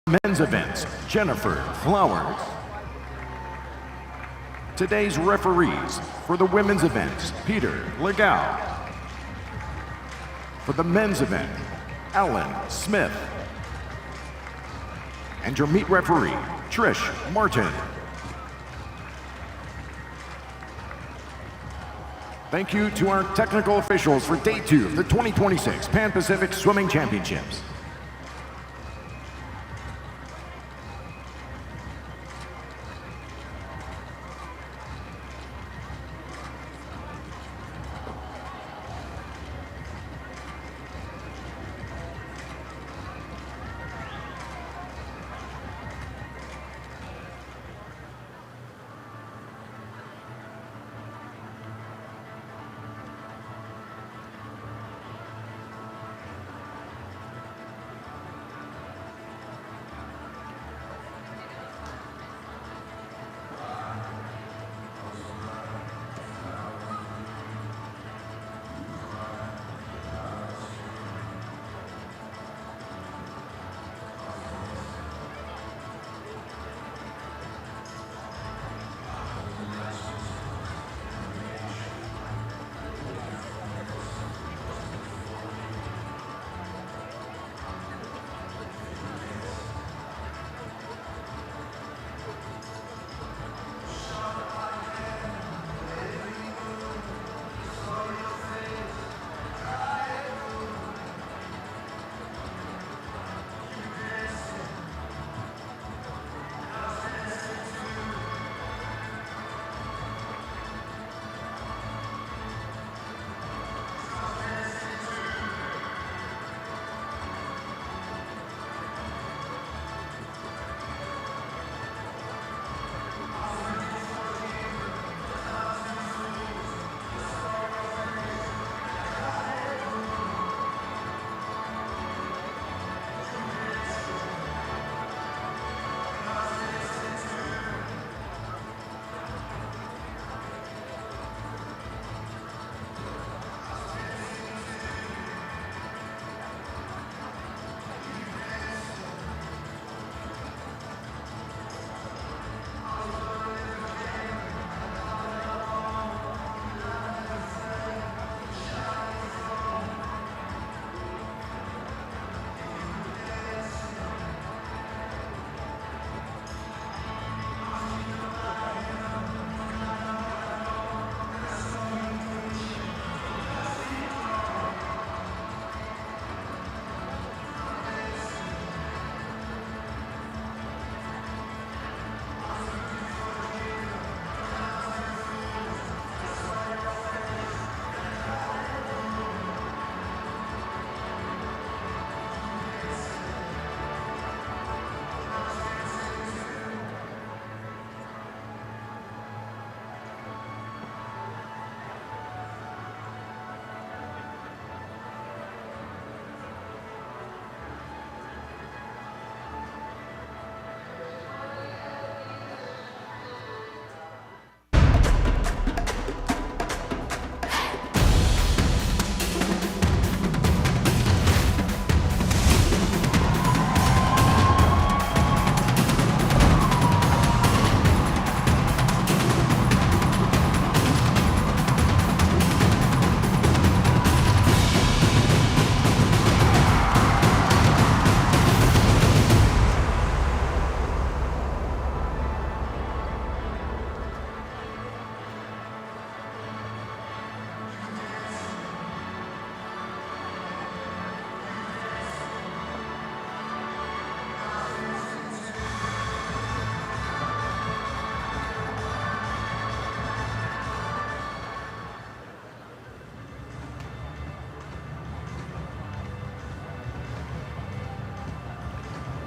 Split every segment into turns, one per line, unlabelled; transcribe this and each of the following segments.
Men's events, Jennifer Flowers. Today's referees for the women's events, Peter Legau. For the men's event, Alan Smith. And your meet referee, Trish Martin. Thank you to our technical officials for Day 2 of the 2026 Pan-Pacific Swimming Championships.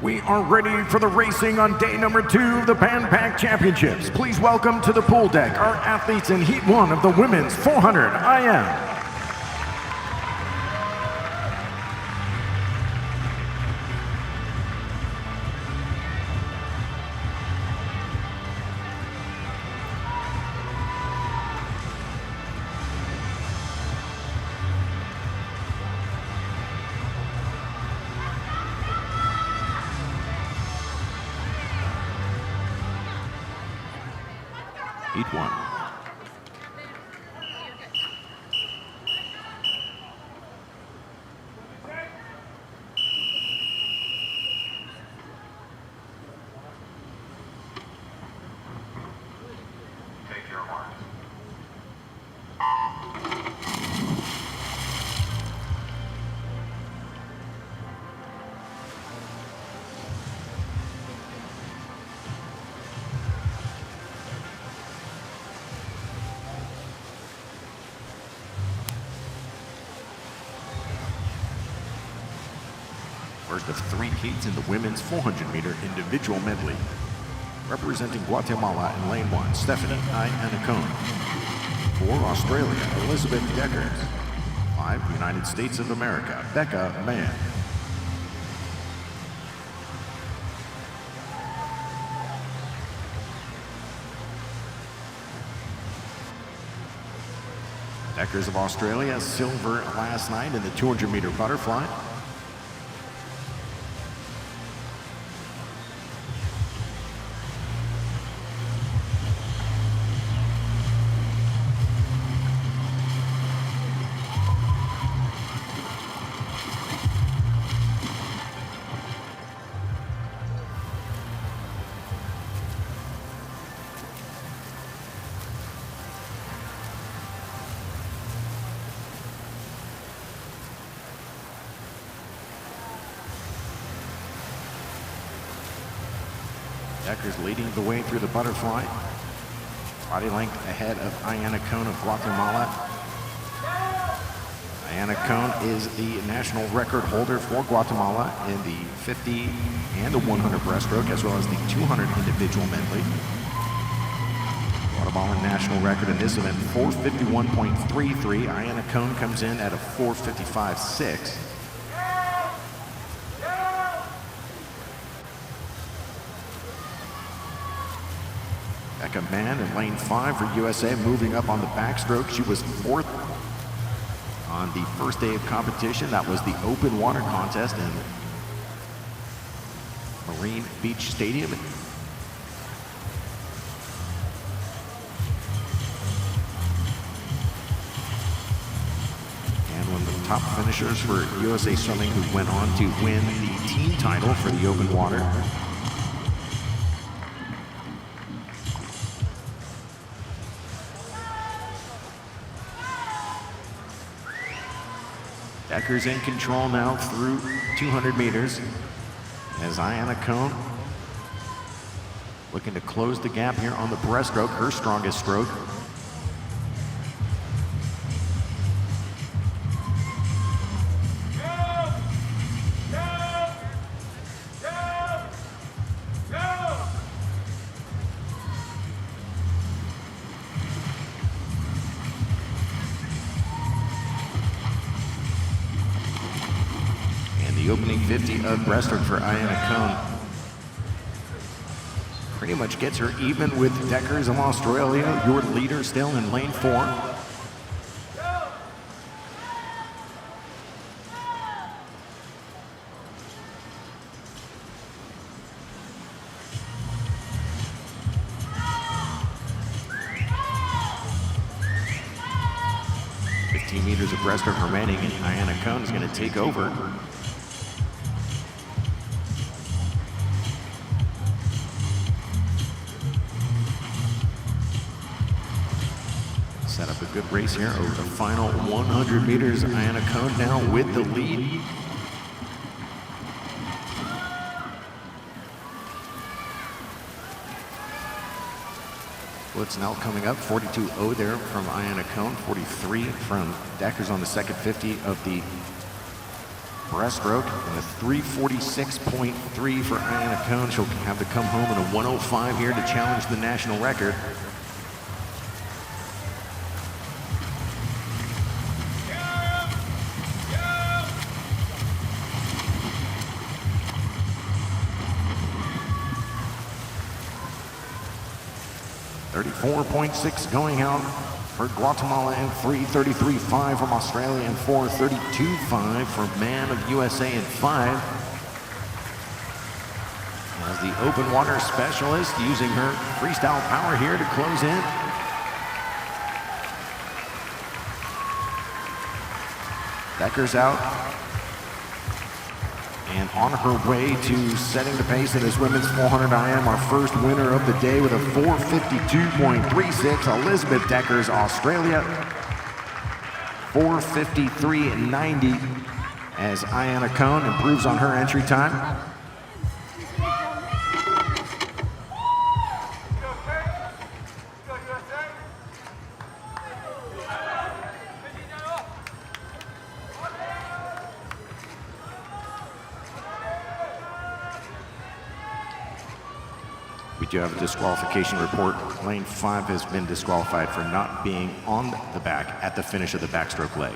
We are ready for the racing on day number 2 of the Pan Pac Championships. Please welcome to the pool deck our athletes in Heat 1 of the Women's 400 IM. Heat 1. First of 3 heats in the women's 400-meter individual medley. Representing Guatemala in lane 1, Stephanie Anacone. For Australia, Elizabeth Deckers. 5, United States of America, Becca Mann. Deckers of Australia, silver last night in the 200-meter butterfly. Deckers leading the way through the butterfly. Body length ahead of Anacone of Guatemala. Anacone is the national record holder for Guatemala in the 50 and the 100 breaststroke, as well as the 200 individual medley. Guatemala national record in this event, 451.33. Anacone comes in at a 455.6. Becca Mann in lane 5 for USA, moving up on the backstroke. She was 4th on the first day of competition. That was the open water contest in Marine Beach Stadium. And one of the top finishers for USA Swimming, who went on to win the team title for the open water. Deckers in control now through 200 meters as Anacone looking to close the gap here on the breaststroke, her strongest stroke. The opening 50 of breaststroke for Anacone pretty much gets her even with Deckers of Australia, your leader still in lane 4. Meters of breaststroke remaining, and Anacone is going to take over. Set up a good race here over the final 100 meters. Anacone now with the lead. Splits now coming up, 42.0 there from Anacone, 43 from Deckers on the second 50 of the breaststroke, and a 346.3 for Anacone. She'll have to come home in a 105 here to challenge the national record. .4.6 going out for Guatemala, and 3:33.5 from Australia, and 4:32.5 for Mann of USA in 5. As the open water specialist using her freestyle power here to close in. Decker's out. And on her way to setting the pace in this women's 400 IM, our first winner of the day with a 4:52.36, Elizabeth Deckers, Australia. 4:53.90 as Ayanna Cohn improves on her entry time. We do have a disqualification report. Lane 5 has been disqualified for not being on the back at the finish of the backstroke leg.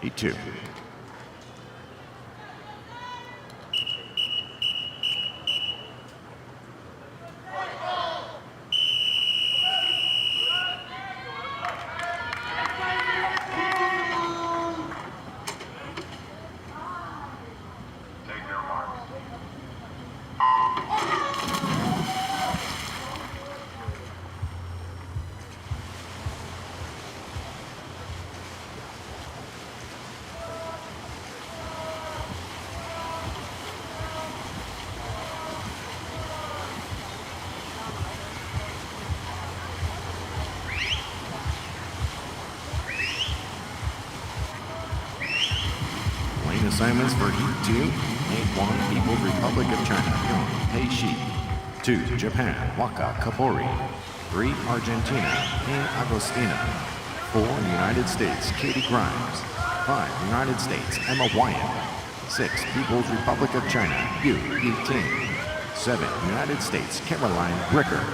E2. Assignments for Heat 2, Nate 1, People's Republic of China, Yong Pei Shi. 2, Japan, Waka Kabori. 3, Argentina, Ping Agostina. 4, United States, Katie Grimes. 5, United States, Emma Wyatt. 6, People's Republic of China, Yu Yiting. 7, United States, Caroline Bricker.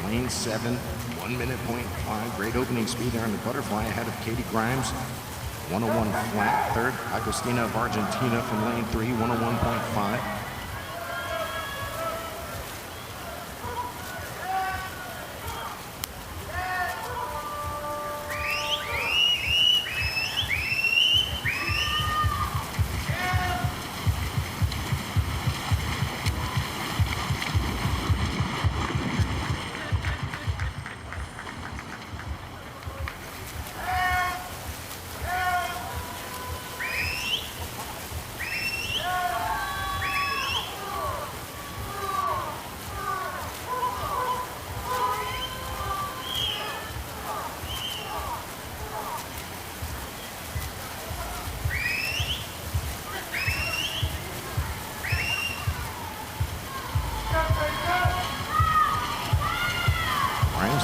Lane 7, 1:05. Great opening speed there on the butterfly ahead of Katie Grimes. 101 flat. Third, Agostina of Argentina from lane 3, 101.5.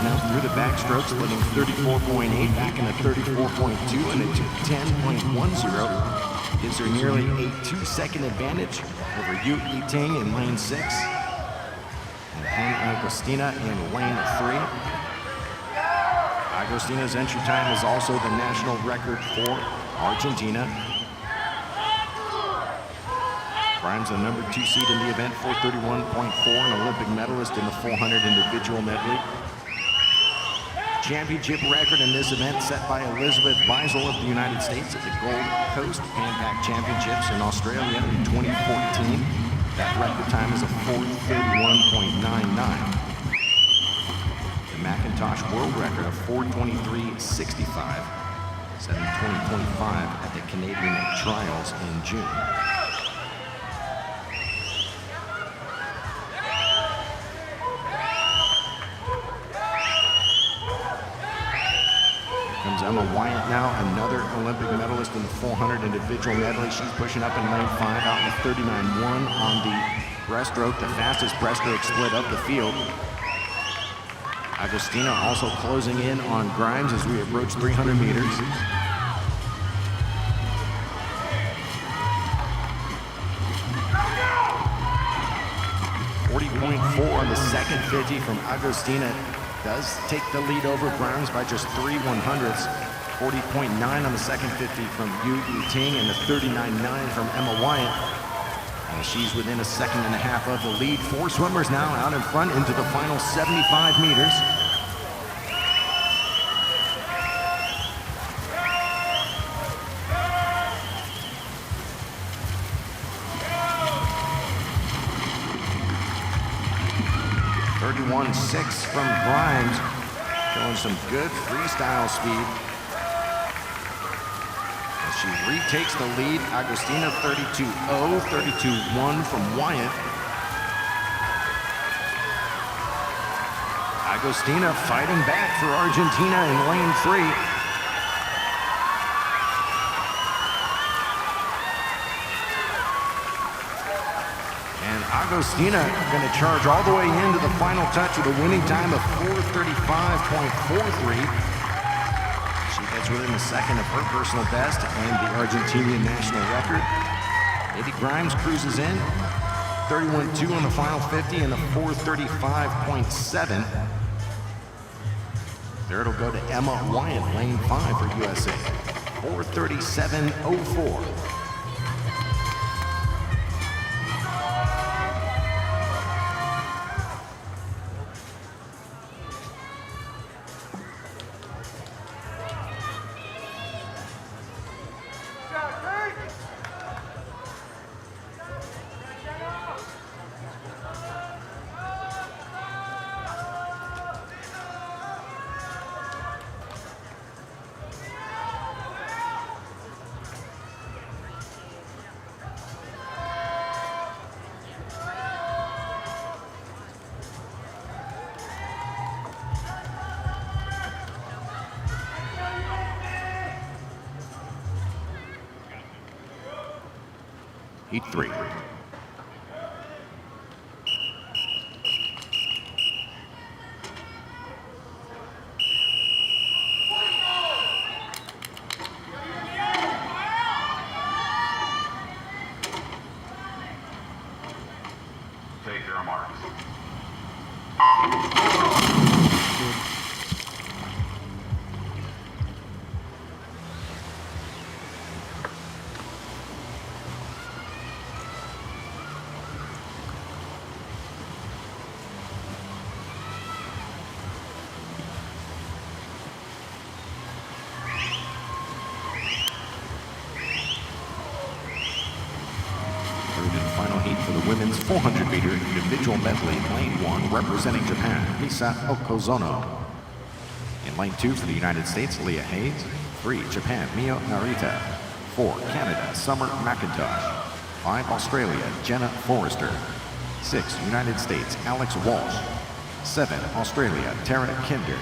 Now through the backstroke, splitting 34.8 back into 34.2 and a 10.10. Gives her nearly a 2-second advantage over Yu Yiting in lane 6 and Peng Agostina in lane 3. Agostina's entry time is also the national record for Argentina. Grimes, the number 2 seed in the event, 4:31.4, an Olympic medalist in the 400 individual medley. Championship record in this event set by Elizabeth Beisel of the United States at the Gold Coast Pan Pac Championships in Australia in 2014. That record time is a 4:31.99. The Macintosh world record of 4:23.65, set in 2025 at the Canadian Trials in June. Emma Wyatt now, another Olympic medalist in the 400 individual medley. She's pushing up in lane 5, out in the 39.1 on the breaststroke, the fastest breaststroke split of the field. Agostina also closing in on Grimes as we approach 300 meters. .4 on the second 50 from Agostina does take the lead over Grimes by just 3/100ths. 40.9 on the second 50 from Yu Ting and the 39.9 from Emma Wyatt. And she's within a second and a half of the lead. 4 swimmers now out in front into the final 75 meters. .31.6 from Grimes, showing some good freestyle speed. As she retakes the lead, Agostina 32.0, 32.1 from Wyatt. Agostina fighting back for Argentina in lane 3. Agostina going to charge all the way into the final touch with a winning time of 4:35.43. She gets within a second of her personal best and the Argentinian national record. Eddie Grimes cruises in, 31.2 on the final 50 and a 4:35.7. Third will go to Emma Wyatt, lane 5 for USA, 4:37.04. Heat 3.
Take your marks.
For the women's 400-meter individual medley, lane 1, representing Japan, Misa Okozono. In lane 2 for the United States, Leah Hayes. 3, Japan, Mio Narita. 4, Canada, Summer McIntosh. 5, Australia, Jenna Forrester. 6, United States, Alex Walsh. 7, Australia, Tara Kinder.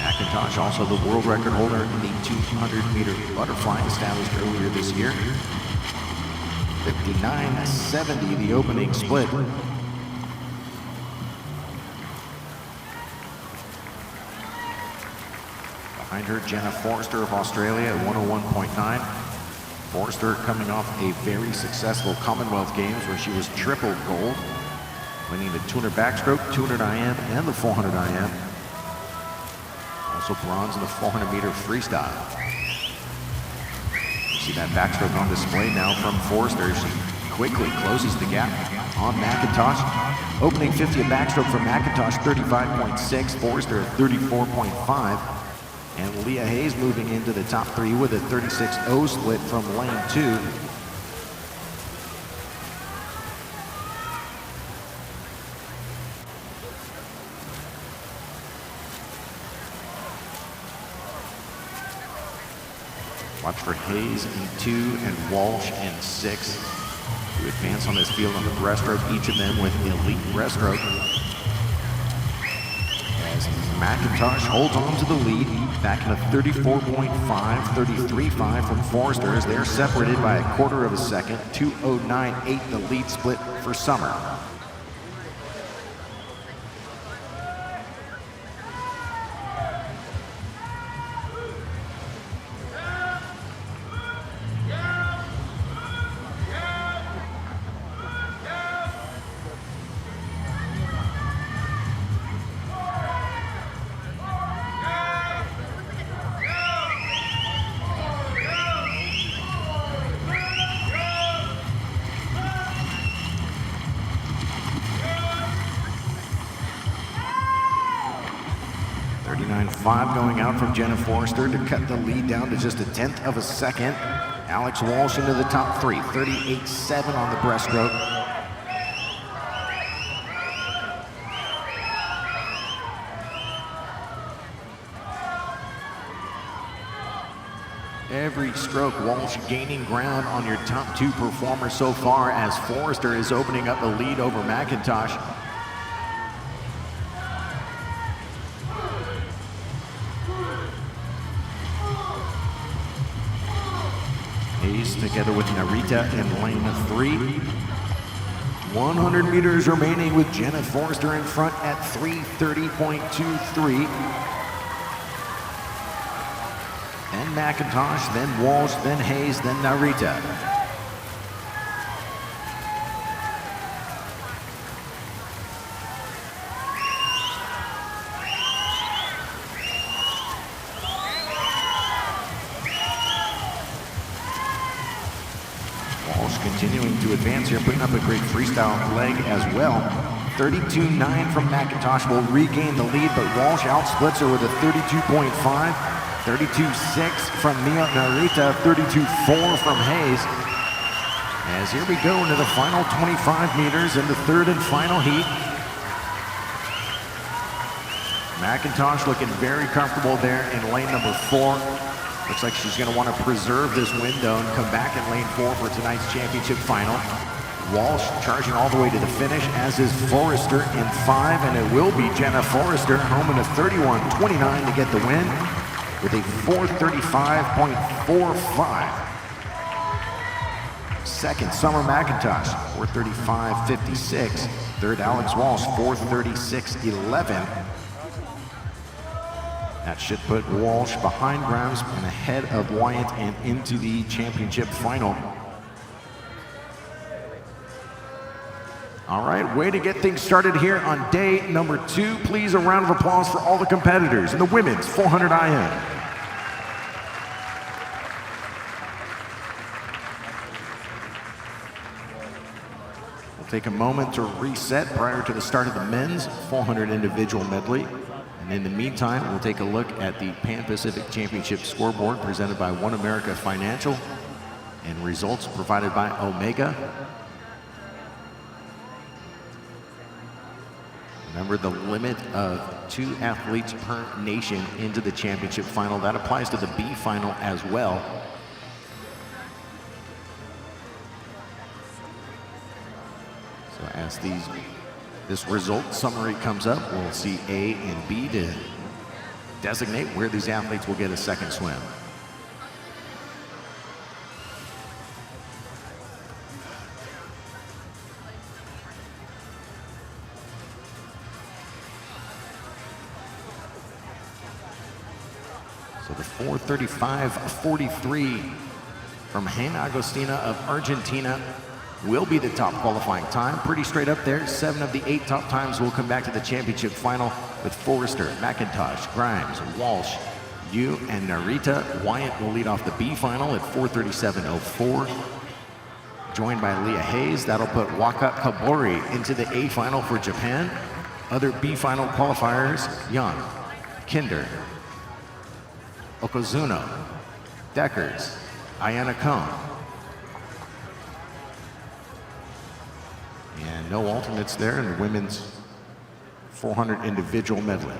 McIntosh, also the world record holder in the 200-meter butterfly established earlier this year. 59.70 the opening split. Behind her, Jenna Forrester of Australia at 101.9. Forrester coming off a very successful Commonwealth Games where she was triple gold, winning the 200 backstroke, 200 IM, and the 400 IM. Also bronze in the 400-meter freestyle. You see that backstroke on display now from Forrester. She quickly closes the gap on McIntosh. Opening 50 at backstroke for McIntosh, 35.6. Forrester at 34.5. And Leah Hayes moving into the top 3 with a 36.0 split from lane 2. Watch for Hayes in 2 and Walsh in 6 to advance on this field on the breaststroke, each of them with elite breaststroke. As as McIntosh holds on to the lead, back in a 34.5, 33.5 from Forrester as they're separated by a quarter of a second, 2:09.8 in the lead split for Summer. Going out from Jenna Forrester to cut the lead down to just 1/10 of a second. Alex Walsh into the top three, 38.7 on the breaststroke. Every stroke, Walsh gaining ground on your top two performers so far as Forrester is opening up the lead over McIntosh. Together with Narita in lane 3. 100 meters remaining with Jenna Forrester in front at 3:30.23. Then McIntosh, then Walsh, then Hayes, then Narita. Continuing to advance here, putting up a great freestyle leg as well. 32.9 from McIntosh will regain the lead, but Walsh outsplits her with a 32.5. 32.6 from Narita, 32.4 from Hayes. As here we go into the final 25 meters in the third and final heat. McIntosh looking very comfortable there in lane number 4. Looks like she's going to want to preserve this window and come back in lane 4 for tonight's championship final. Walsh charging all the way to the finish, as is Forrester in 5, and it will be Jenna Forrester home in a 31.29 to get the win with a 4:35.45. Second, Summer McIntosh, 4:35.56. Third, Alex Walsh, 4:36.11. That should put Walsh behind Grimes and ahead of Wyatt and into the championship final. All right, way to get things started here on day number 2. Please, a round of applause for all the competitors in the women's 400 IM. We'll take a moment to reset prior to the start of the men's 400 individual medley. And in the meantime, we'll take a look at the Pan Pacific Championship scoreboard presented by OneAmerica Financial and results provided by Omega. Remember the limit of 2 athletes per nation into the championship final. That applies to the B final as well. So as this result summary comes up, we'll see A and B to designate where these athletes will get a second swim. So the 4:35.43 from Hannah Agostina of Argentina will be the top qualifying time. Pretty straight up there. 7 of the 8 top times will come back to the championship final with Forrester, McIntosh, Grimes, Walsh, Yu, and Narita. Wyatt will lead off the B final at 4:37.04. Joined by Leah Hayes. That'll put Waka Kabori into the A final for Japan. Other B final qualifiers, Young, Kinder, Okazuno, Deckers, Ayana Cone. And no alternates there in the women's 400 individual medley.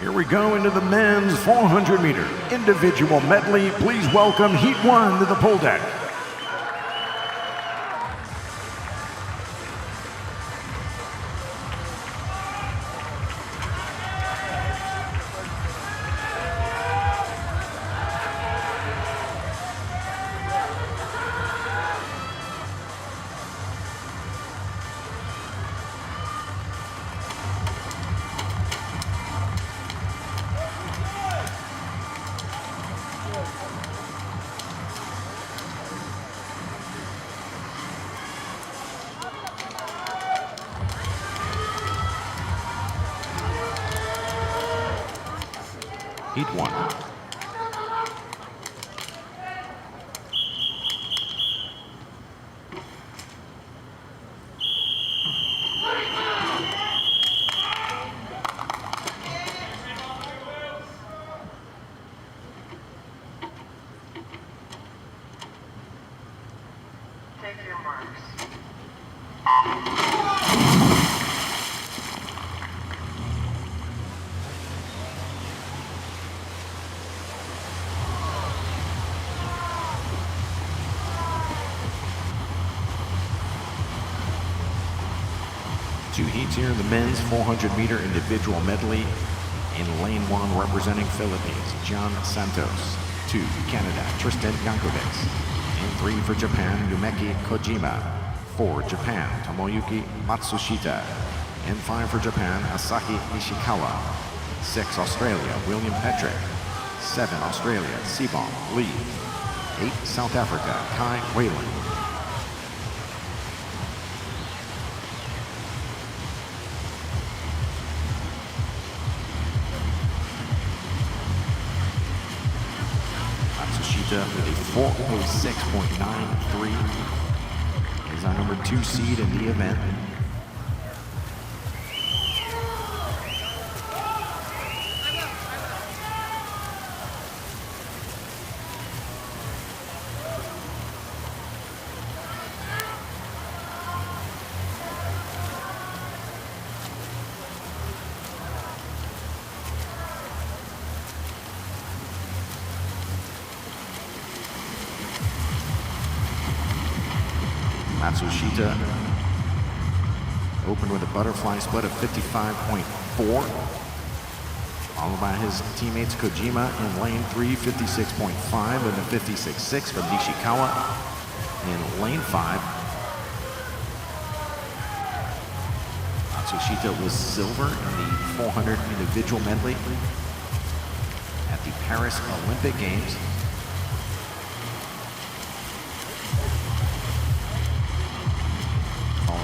Here we go into the men's 400-meter individual medley. Please welcome Heat 1 to the pole deck. Heat 1.
Take your marks.
2 heats here in the men's 400-meter individual medley. In lane 1, representing Philippines, John Santos. 2, Canada, Tristan Yankovic. In 3 for Japan, Yumeki Kojima. 4, Japan, Tomoyuki Matsushita. In 5 for Japan, Asahi Nishikawa. 6, Australia, William Petrick. 7, Australia, Sebong Lee. 8, South Africa, Kai Whalen. With a 406.93 is our number 2 seed in the event. Matsushita opened with a butterfly split of 55.4, followed by his teammates Kojima in lane 3, 56.5, and a 56.6 from Nishikawa in lane 5. Matsushita was silver in the 400 individual medley at the Paris Olympic Games.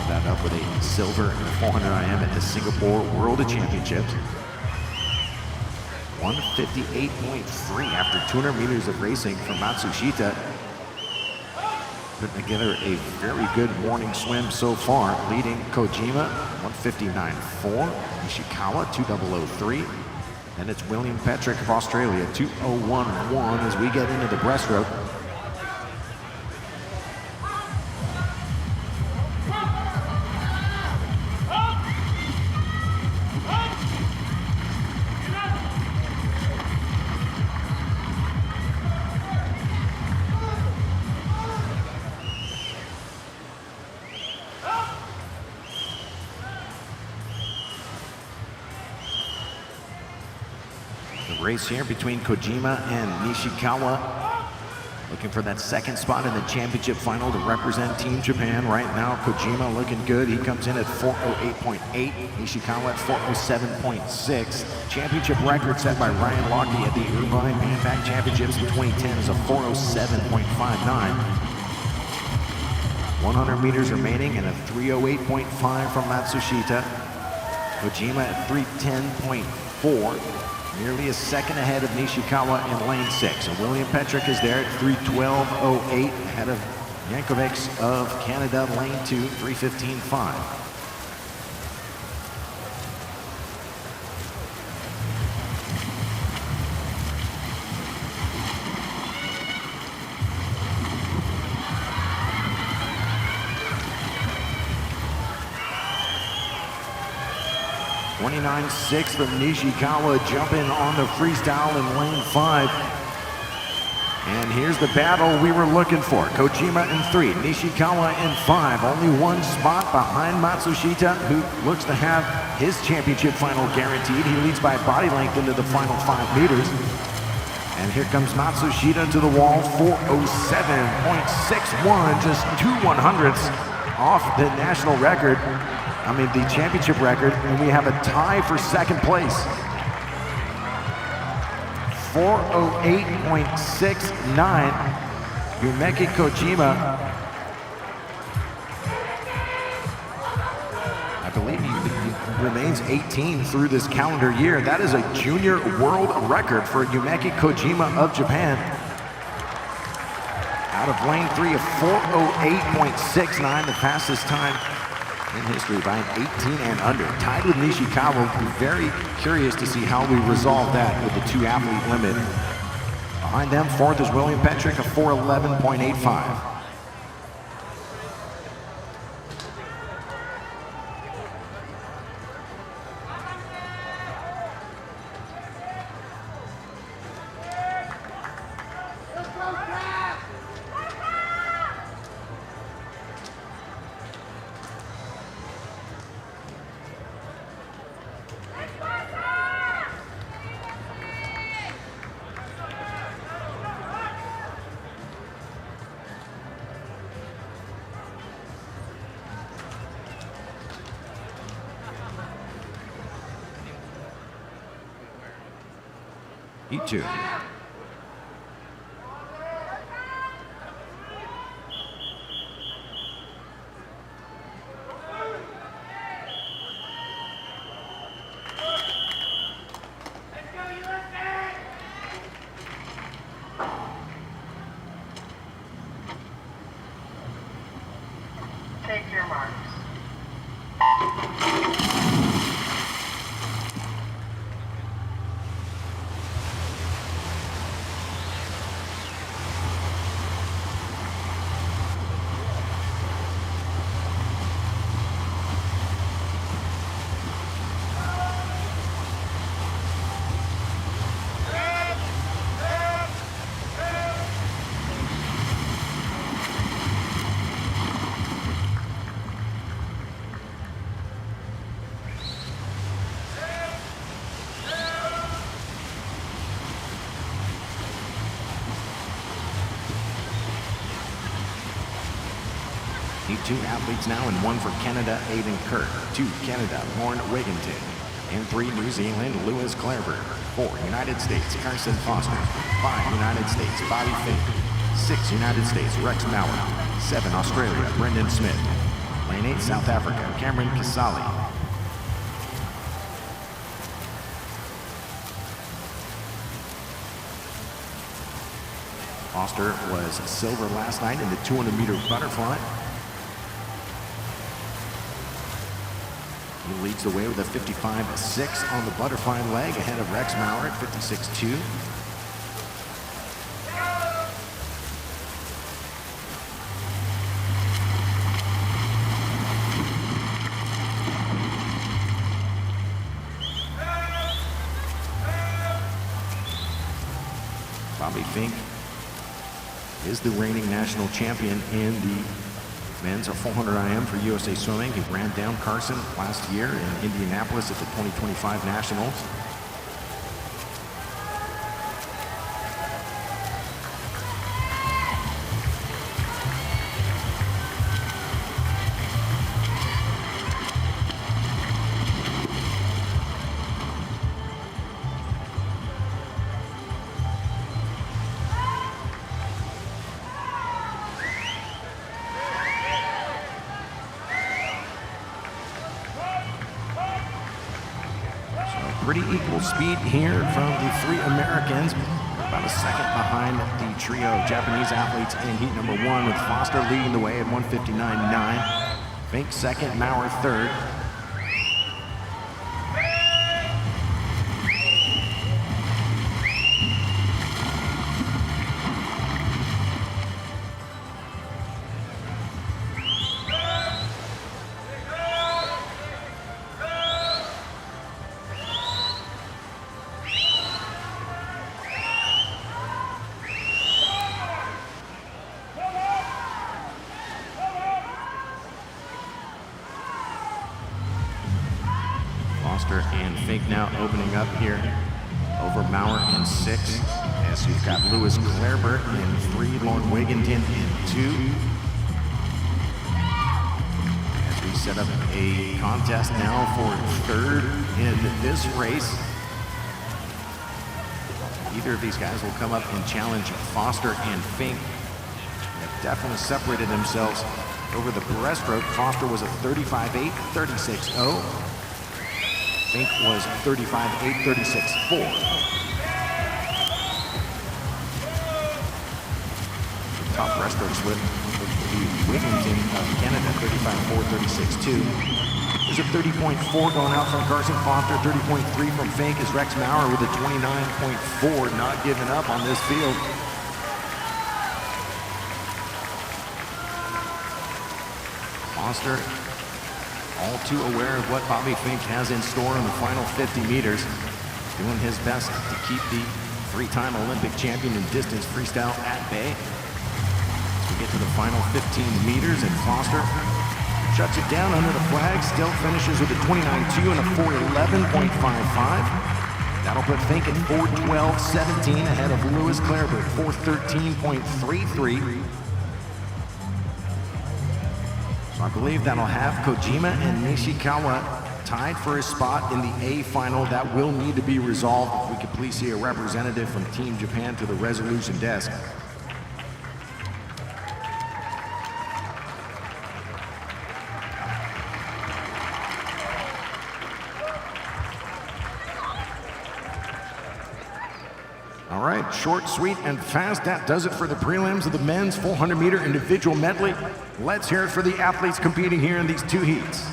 That up with a silver in the 400 IM at the Singapore World Championships. 158.3 after 200 meters of racing from Matsushita. Putting together a very good morning swim so far, leading Kojima 159.4, Nishikawa 2003, and it's William Petrick of Australia 2011 as we get into the breaststroke. Race here between Kojima and Nishikawa, looking for that second spot in the championship final to represent Team Japan. Right now, Kojima looking good. He comes in at 408.8, Nishikawa at 407.6. Championship record set by Ryan Lochte at the Irvine Man-Pack Championships in 2010 is a 407.59. 100 meters remaining and a 308.5 from Matsushita. Kojima at 310.4. Nearly a second ahead of Nishikawa in lane 6. So William Petrick is there at 312.08, ahead of Yankovic of Canada, lane 2, 315.5. 29.6 from Nishikawa jumping on the freestyle in lane 5. And here's the battle we were looking for. Kojima in 3, Nishikawa in 5. Only one spot behind Matsushita, who looks to have his championship final guaranteed. He leads by body length into the final 5 meters. And here comes Matsushita to the wall, 4:07.61, just 2/100ths off the national record. The championship record, and we have a tie for second place. 4:08.69, Yumeki Kojima. I believe he remains 18 through this calendar year. That is a junior world record for Yumeki Kojima of Japan. Out of lane 3 of 4:08.69, the fastest time in history by an 18 and under. Tied with Nishikawa. We'll be very curious to see how we resolve that with the 2-athlete limit. Behind them, 4th is William Petrick of 4:11.85. E2.
Take your marks.
Two athletes now, and 1 for Canada, Aidan Kirk. 2, Canada, Lauren Wigginton. And 3, New Zealand, Lewis Clairberg. 4, United States, Carson Foster. 5, United States, Bobby Fink. 6, United States, Rex Maurer. 7, Australia, Brendan Smith. Lane 8, South Africa, Cameron Casali. Foster was silver last night in the 200-meter butterfly. He leads the way with a 55.6 on the butterfly leg, ahead of Rex Maurer at 56.2. Bobby Fink is the reigning national champion in the men's 400 IM for USA Swimming. He ran down Carson last year in Indianapolis at the 2025 Nationals. Pretty equal speed here from the 3 Americans. About a second behind the trio of Japanese athletes in heat number 1, with Foster leading the way at 1:59.9. Fink second, Maurer third. Fink now opening up here over Maurer in 6. As you've got Lewis Clarebert in 3, Lauren Wigginton in 2. As we set up a contest now for 3rd in this race. Either of these guys will come up and challenge Foster and Fink. They've definitely separated themselves over the breaststroke. Foster was a 35.8, 36.0. Fink was 35.8, 36.4. Top breaststroke split would be Wigginton of Canada, 35.4, 36.2. There's a 30.4 going out from Carson Foster, 30.3 from Fink as Rex Maurer with a 29.4, not giving up on this field. Foster, all too aware of what Bobby Fink has in store in the final 50 meters, doing his best to keep the 3-time Olympic champion in distance freestyle at bay. As we get to the final 15 meters, and Foster shuts it down under the flag, still finishes with a 29.2 and a 4.11.55. That'll put Fink at 4.12.17 ahead of Lewis Clarebert, 4.13.33. So I believe that'll have Kojima and Nishikawa tied for a spot in the A final. That will need to be resolved. If we could please see a representative from Team Japan to the resolution desk. All right, short, sweet, and fast. That does it for the prelims of the men's 400-meter individual medley. Let's hear it for the athletes competing here in these 2 heats.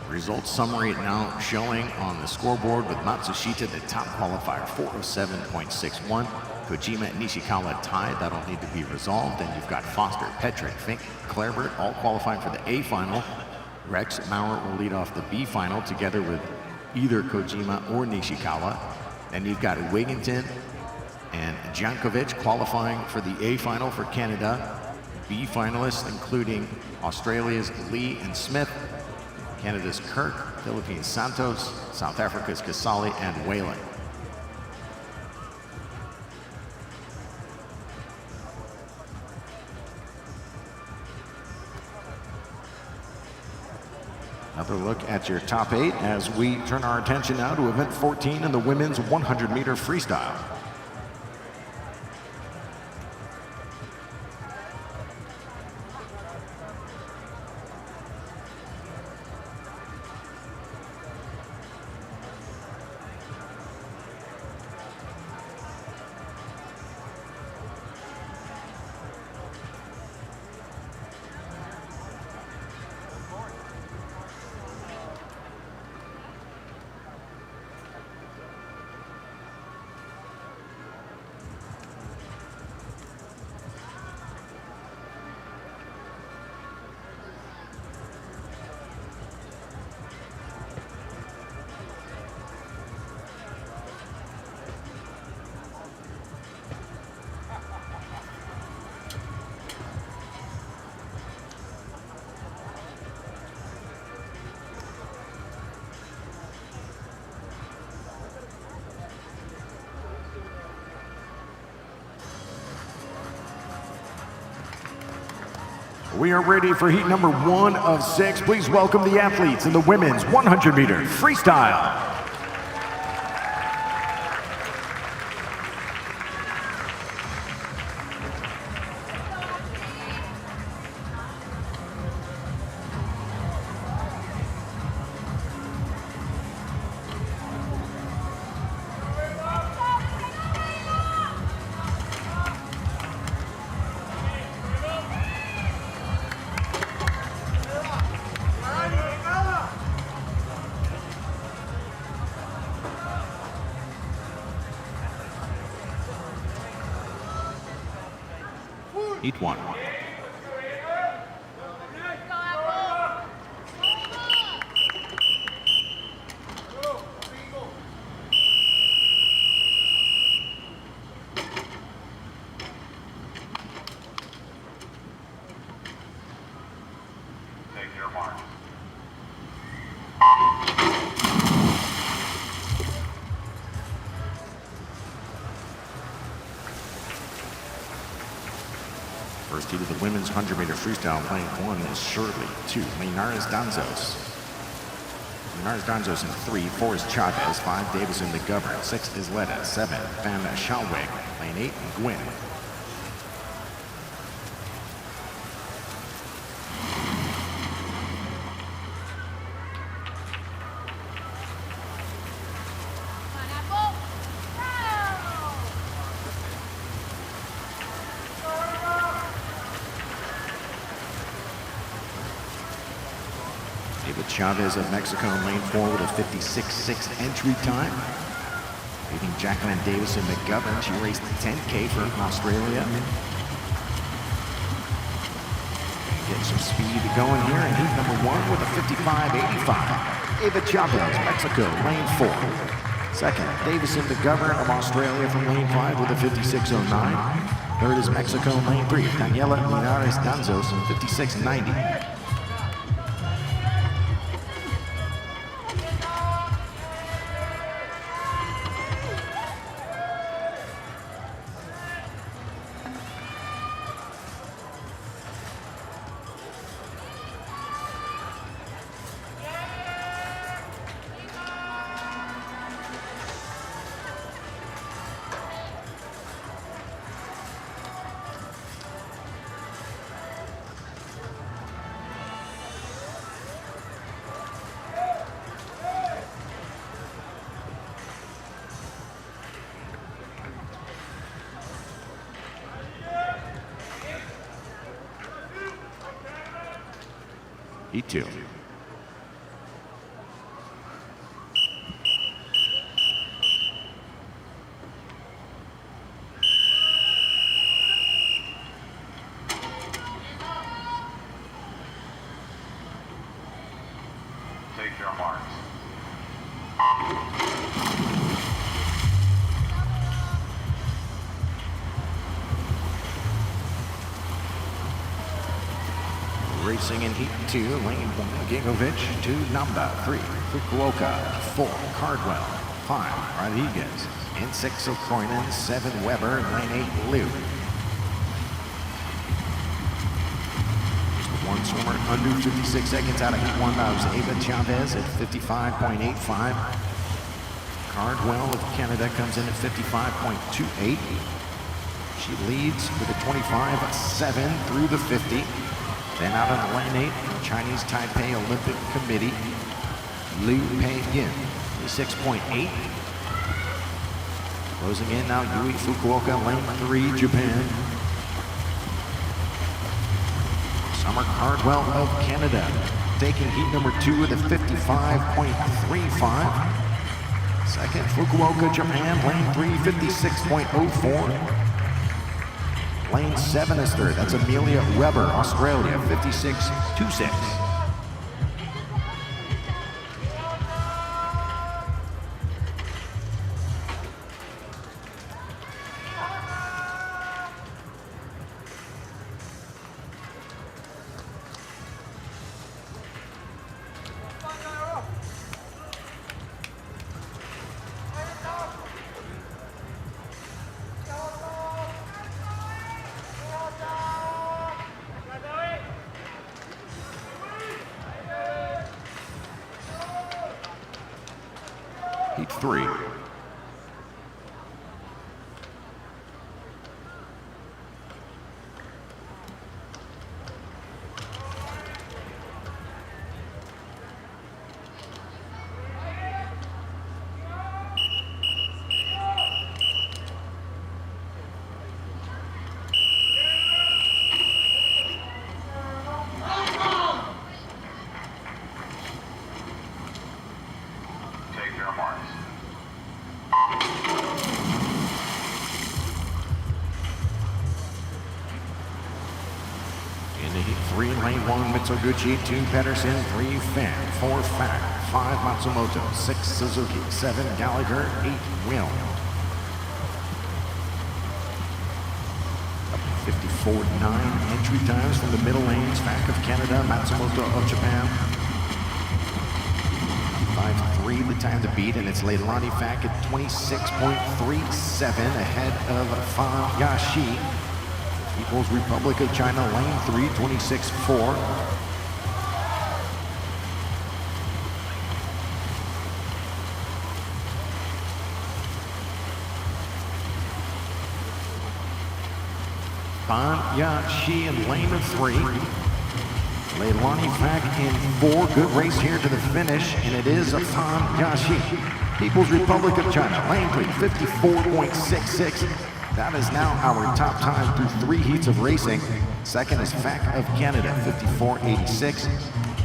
Results summary now showing on the scoreboard with Matsushita, the top qualifier, 407.61. Kojima and Nishikawa tied. That'll need to be resolved. Then you've got Foster, Petrick, Fink, Clarebert, all qualifying for the A final. Rex Maurer will lead off the B final together with either Kojima or Nishikawa. Then you've got Wigginton and Jankovic qualifying for the A final for Canada. B finalists including Australia's Lee and Smith, Canada's Kirk, Philippines' Santos, South Africa's Kasali, and Whalen. Another look at your top 8 as we turn our attention now to event 14 in the women's 100-meter freestyle. We are ready for heat number 1 of 6. Please welcome the athletes in the women's 100-meter freestyle. Heat 1.
Take your mark.
First heat of the women's 100-meter freestyle, lane 1 is Shirley, 2, Linares Danzos. Linares Danzos in 3, 4 is Chavez, 5, Davison McGovern, 6 is Letta, 7, Van Schalweg, lane 8, Gwynn. David Chavez of Mexico in lane 4 with a 56.6 entry time. Beating Jacqueline Davison McGovern. She raced 10K for Australia. Getting some speed going here in heat number 1 with a 55.85. David Chavez, Mexico, lane 4. Second, Davison McGovern of Australia from lane 5 with a 56.09. Third is Mexico, lane 3. Daniela Linares Danzos, 56.90. Heat 2.
Take your marks.
Racing in heat 2, lane 1, Gingovich, 2, Namba, 3, Fukuoka, 4, Cardwell, 5, Rodriguez, in 6, O'Coinan, 7, Weber, lane 8, Liu. Just one swimmer under 56 seconds out of heat 1, that was Ava Chavez at 55.85. Cardwell of Canada comes in at 55.28. She leads with a 25.7 through the 50. Then out on lane 8, Chinese Taipei Olympic Committee, Liu Pei-yin, 26.8. Closing in now, Yui Fukuoka, lane 3, Japan. Summer Cardwell of Canada, taking heat number 2 with a 55.35. Second, Fukuoka, Japan, lane 3, 56.04. Lane 7 is third. That's Amelia Weber, Australia, 56.26. Heat 3.
Take your marks.
3 lane 1 Mitsuguchi, 2 Pedersen, 3 Finn, 4 Fack, 5 Matsumoto, 6 Suzuki, 7 Gallagher, 8 Will. 54.9 entry times from the middle lanes. Fack of Canada, Matsumoto of Japan. 5.3 the time to beat, and it's Leilani Fack at 26.37 ahead of Fan Yashi. People's Republic of China, lane 3, 26.4. Fan Yashi in lane 3. Leilani Fack in 4. Good race here to the finish, and it is a Fan Yashi. People's Republic of China, lane 3, 54.66. That is now our top time through 3 heats of racing. Second is Fack of Canada, 54.86.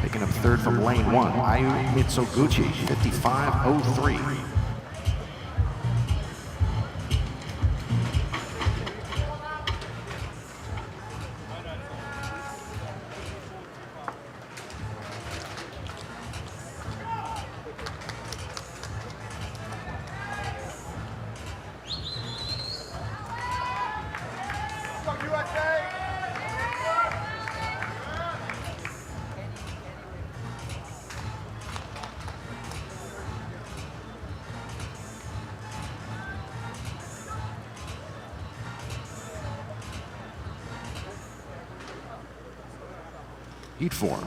Picking up third from lane 1, Ayu Mitsuguchi, 55.03. Heat 4.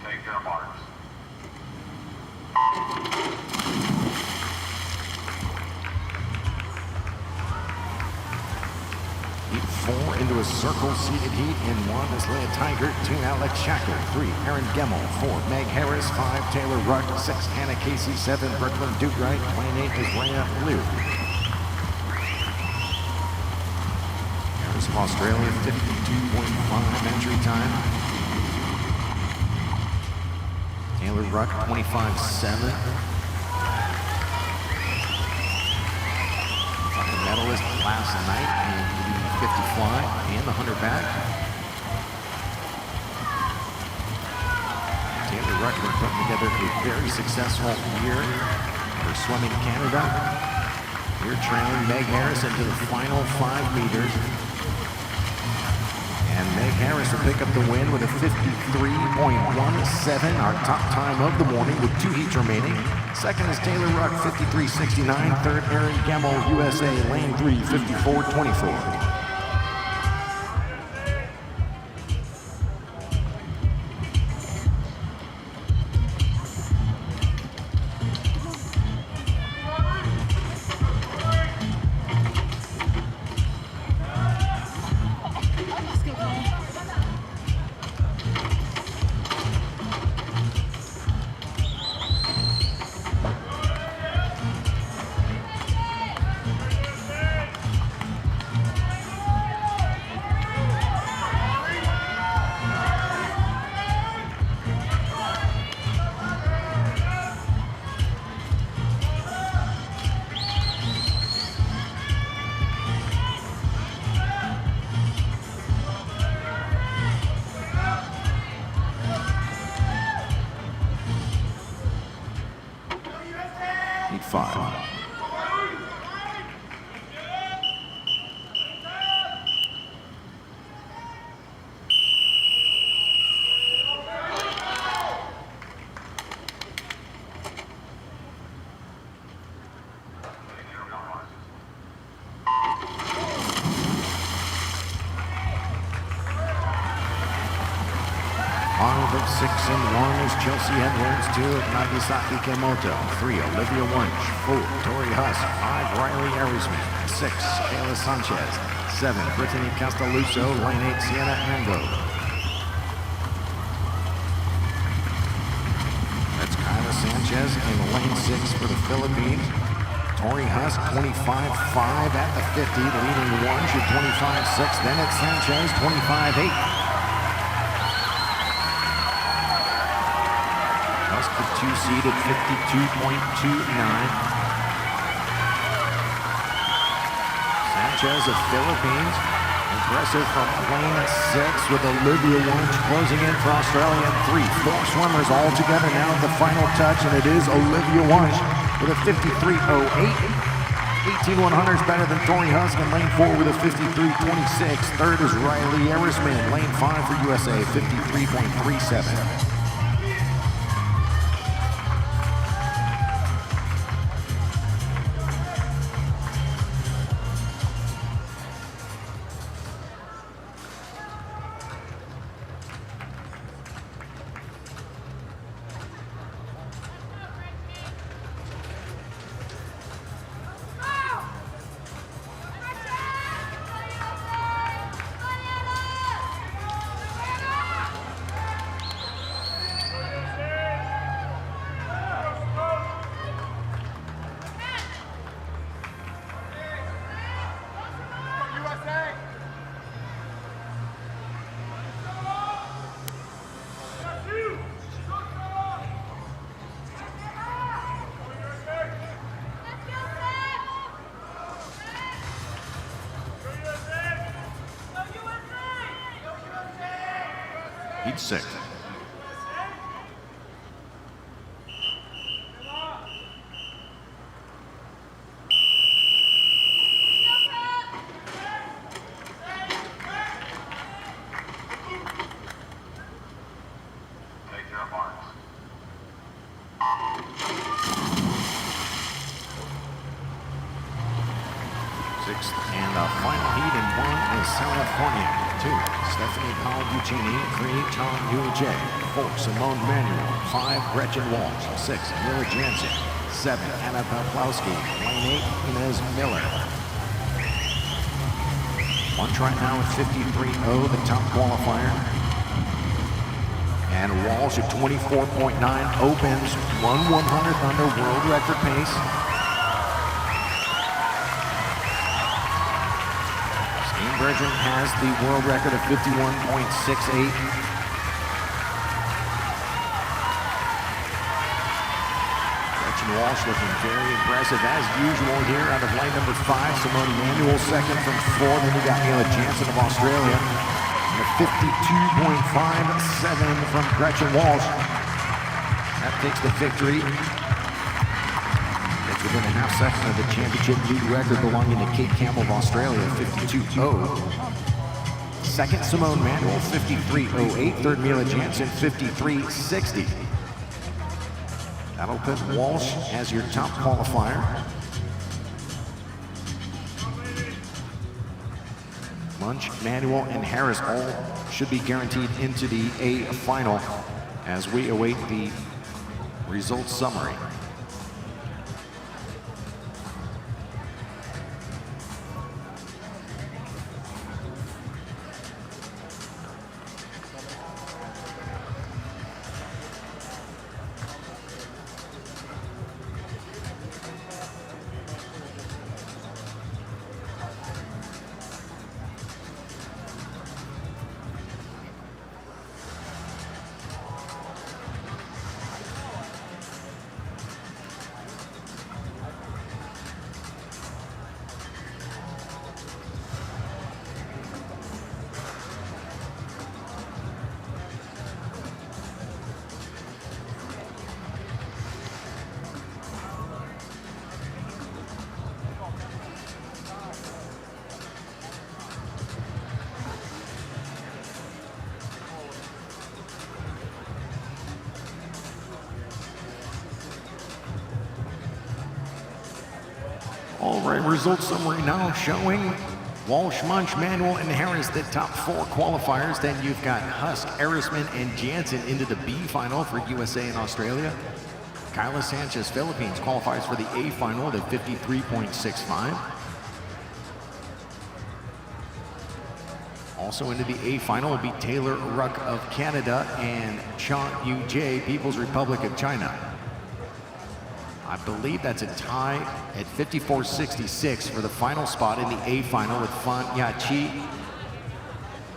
Take your marks.
Heat 4 into a circle seated heat. In 1 is Leah Tiger, 2 Alex Shacker, 3 Aaron Gemmel, 4 Meg Harris, 5 Taylor Ruck, 6 Hannah Casey, 7 Brooklyn Dugright, 28 is Leah Liu. Harris of Australia, 52.5 entry time. Taylor Ruck, 25.7. Medalist last night in the 50 fly and the 100 back. Taylor Ruck has put together a very successful year for Swimming Canada. Here trailing Meg Harris into the final 5 meters. And Meg Harris will pick up the win with a 53.17, our top time of the morning with 2 heats remaining. Second is Taylor Ruck, 53.69. Third, Aaron Gemmel, USA, lane 3, 54.24. Heat 5. Five of 6 and 1 is Chelsea Edwards, 2 of Nagasaki Kemoto, 3 Olivia Wunsch, 4 Tori Huss, 5 Riley Arisman, 6 Kayla Sanchez, 7 Brittany Castelluccio, lane 8 Sienna Ando. That's Kyla Sanchez in lane 6 for the Philippines. Tori Huss, 25.5 at the 50, leading Wunsch at 25.6. Then it's Sanchez, 25.8. Husk, the 2 seed at 52.29. Sanchez of Philippines, impressive from lane 6 with Olivia Wunsch closing in for Australia in 3. 4 swimmers all together now at the final touch, and it is Olivia Wunsch with a 53.08. 18-100 is better than Tori Husk in lane 4 with a 53.26. Third is Riley Erisman, lane 5 for USA, 53.37. Heat 6.
Take your marks.
Sixth and a final heat in 1 is California. 2, Stephanie Paul-Buccini. 3, Tom Yu-Jae. 4, Simone Manuel. 5, Gretchen Walsh. 6, Mila Jansen. 7, Anna Paplowski. Lane 8, Inez Miller. Wunsch right now at 53.0, the top qualifier. And Walsh at 24.9 opens 1/100th under world record pace. Steenbridgen has the world record of 51.68. Gretchen Walsh looking very impressive as usual here out of lane number 5. Simone Manuel second from 4. Then we got Mila Jansen of Australia. And a 52.57 from Gretchen Walsh. That takes the victory. It's within a half second of the championship league record belonging to Kate Campbell of Australia, 52.0. Second, Simone Manuel, 53.08. Third, Mila Jansen, 53.60. That'll put Walsh as your top qualifier. Wunsch, Manuel, and Harris all should be guaranteed into the A final as we await the results summary. All right, results summary now showing Walsh, Wunsch, Manuel, and Harris, the top 4 qualifiers. Then you've got Husk, Erisman, and Jansen into the B final for USA and Australia. Kyla Sanchez, Philippines, qualifies for the A final at 53.65. Also into the A final will be Taylor Ruck of Canada and Cha Yu-Jae, People's Republic of China. I believe that's a tie at 54.66 for the final spot in the A final with Fan Yachi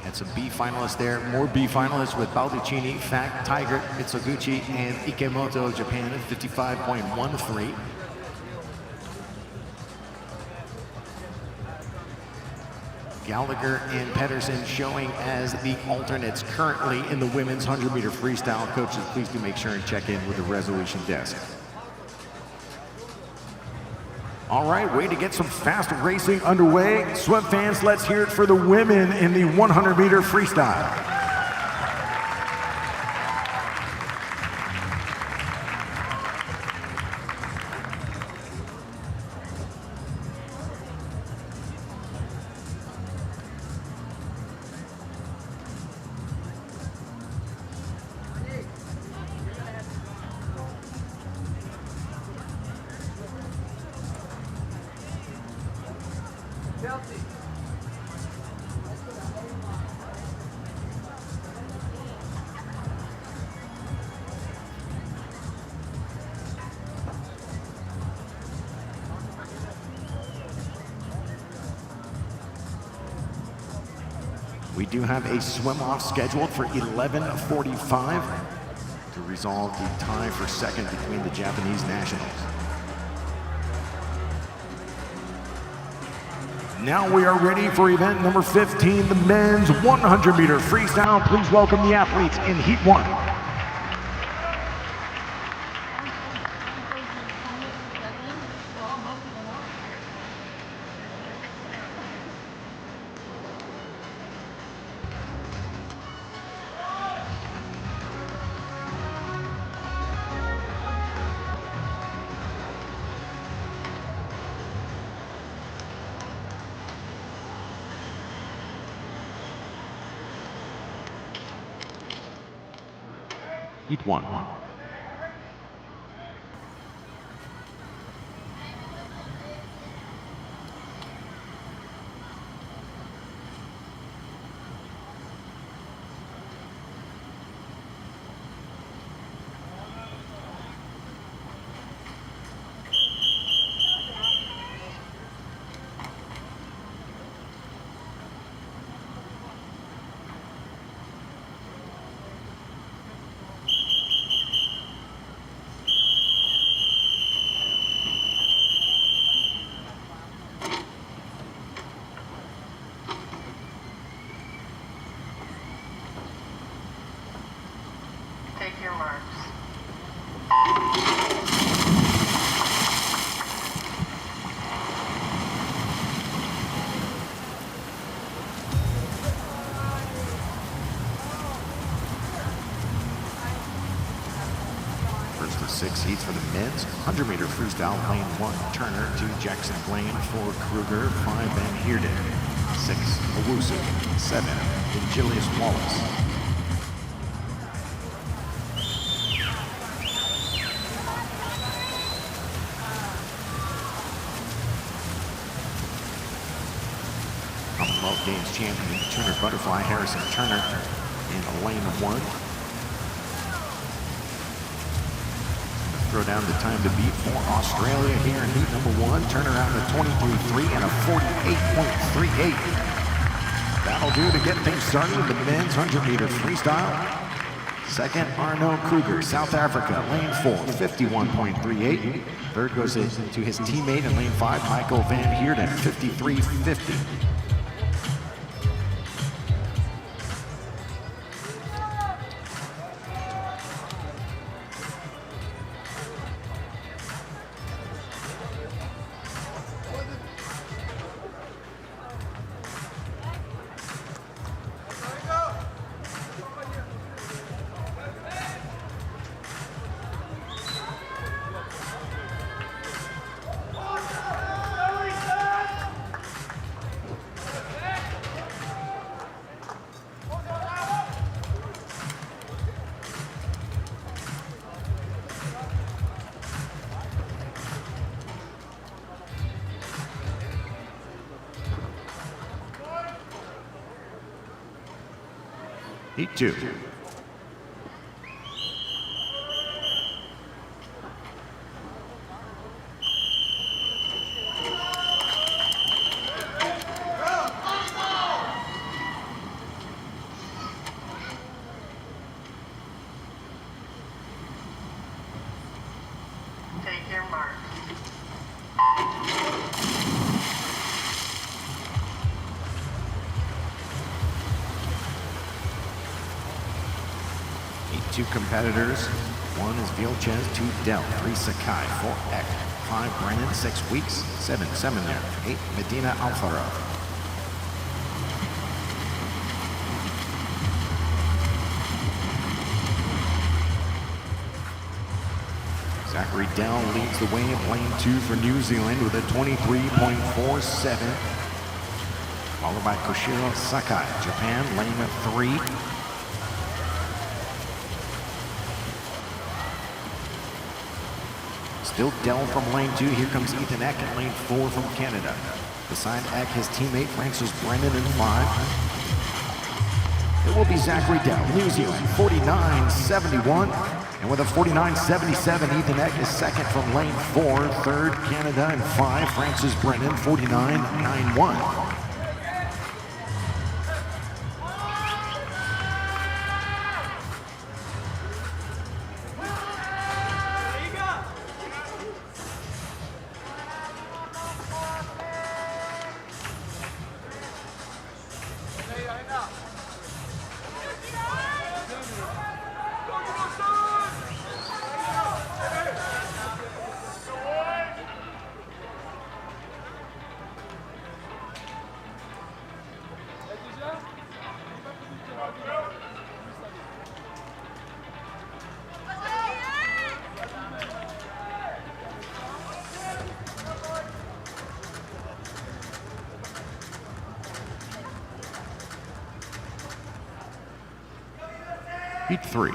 Had some B finalists there, more B finalists with Baldacchini, Fak, Tiger, Mitsuguchi, and Ikemoto, Japan at 55.13. Gallagher and Pedersen showing as the alternates currently in the women's 100-meter freestyle. Coaches, please do make sure and check in with the resolution desk. All right, way to get some fast racing underway. Swim fans, let's hear it for the women in the 100-meter freestyle. We do have a swim-off scheduled for 11:45 to resolve the tie for second between the Japanese nationals. Now we are ready for event number 15, the men's 100-meter freestyle. Please welcome the athletes in Heat 1. Heat 1.
Take your marks.
First of 6 heats for the men's 100-meter freestyle. Lane 1, Turner. 2, Jackson Blaine. 4, Kruger. 5, Van Heerden. 6, Owusu. 7, Julius Wallace. Commonwealth Games champion Turner Butterfly, Harrison Turner in lane 1. Throw down the time to beat for Australia here in heat number 1. Turner out in a 23.3 and a 48.38. That'll do to get things started with the men's 100-meter freestyle. Second, Arno Kruger, South Africa, lane 4, 51.38. Third goes to his teammate in lane 5, Michael Van Heerden, 53.50. Heat 2.
Take your mark.
Two competitors. 1 is Vilches, 2 Dell, 3 Sakai, 4 Eck, 5 Brennan, 6 Weeks, 7 Seminer, 8 Medina Alfaro. Zachary Dell leads the way in lane 2 for New Zealand with a 23.47. Followed by Koshiro Sakai, Japan, lane 3. Still Dell from lane 2. Here comes Ethan Eck in lane 4 from Canada. Beside Eck, his teammate Francis Brennan in 5. It will be Zachary Dell, New Zealand, 49.71. And with a 49.77, Ethan Eck is second from lane 4. Third, Canada in 5. Francis Brennan, 49.91. Heat 3.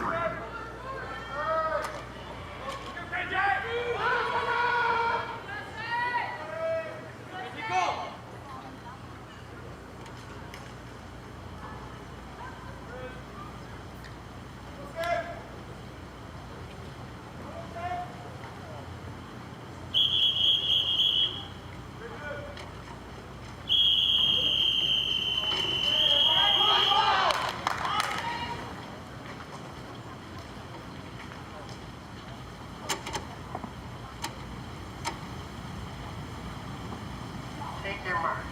Take your marks.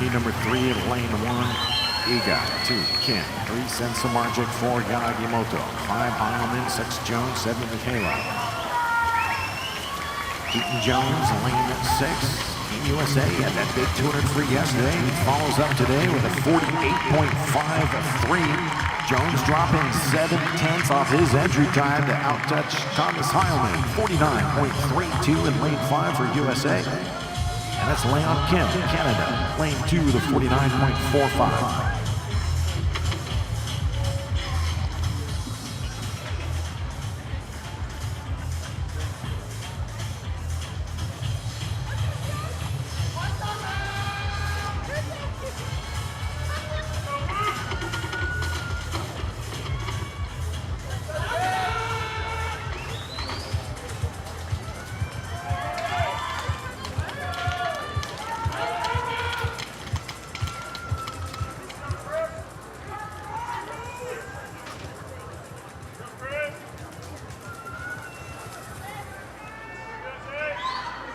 Heat number 3 at lane 1, Iga, 2, Kim, 3, Sensomargic, 4, Yanagimoto, 5, Heilman, 6, Jones, 7, Michaela. Keaton Jones, lane 6, Team USA had that big 200 free yesterday. He follows up today with a 48.53. Jones dropping 7/10 off his entry time to outtouch Thomas Heilman, 49.32 in lane 5 for USA. And that's Leon Kim, Canada, lane 2 with a 49.45.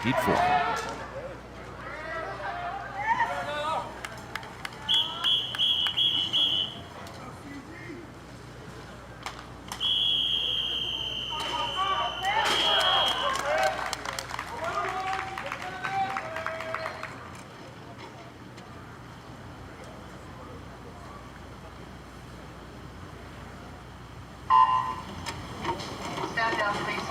Heat 4.
Stand down, please.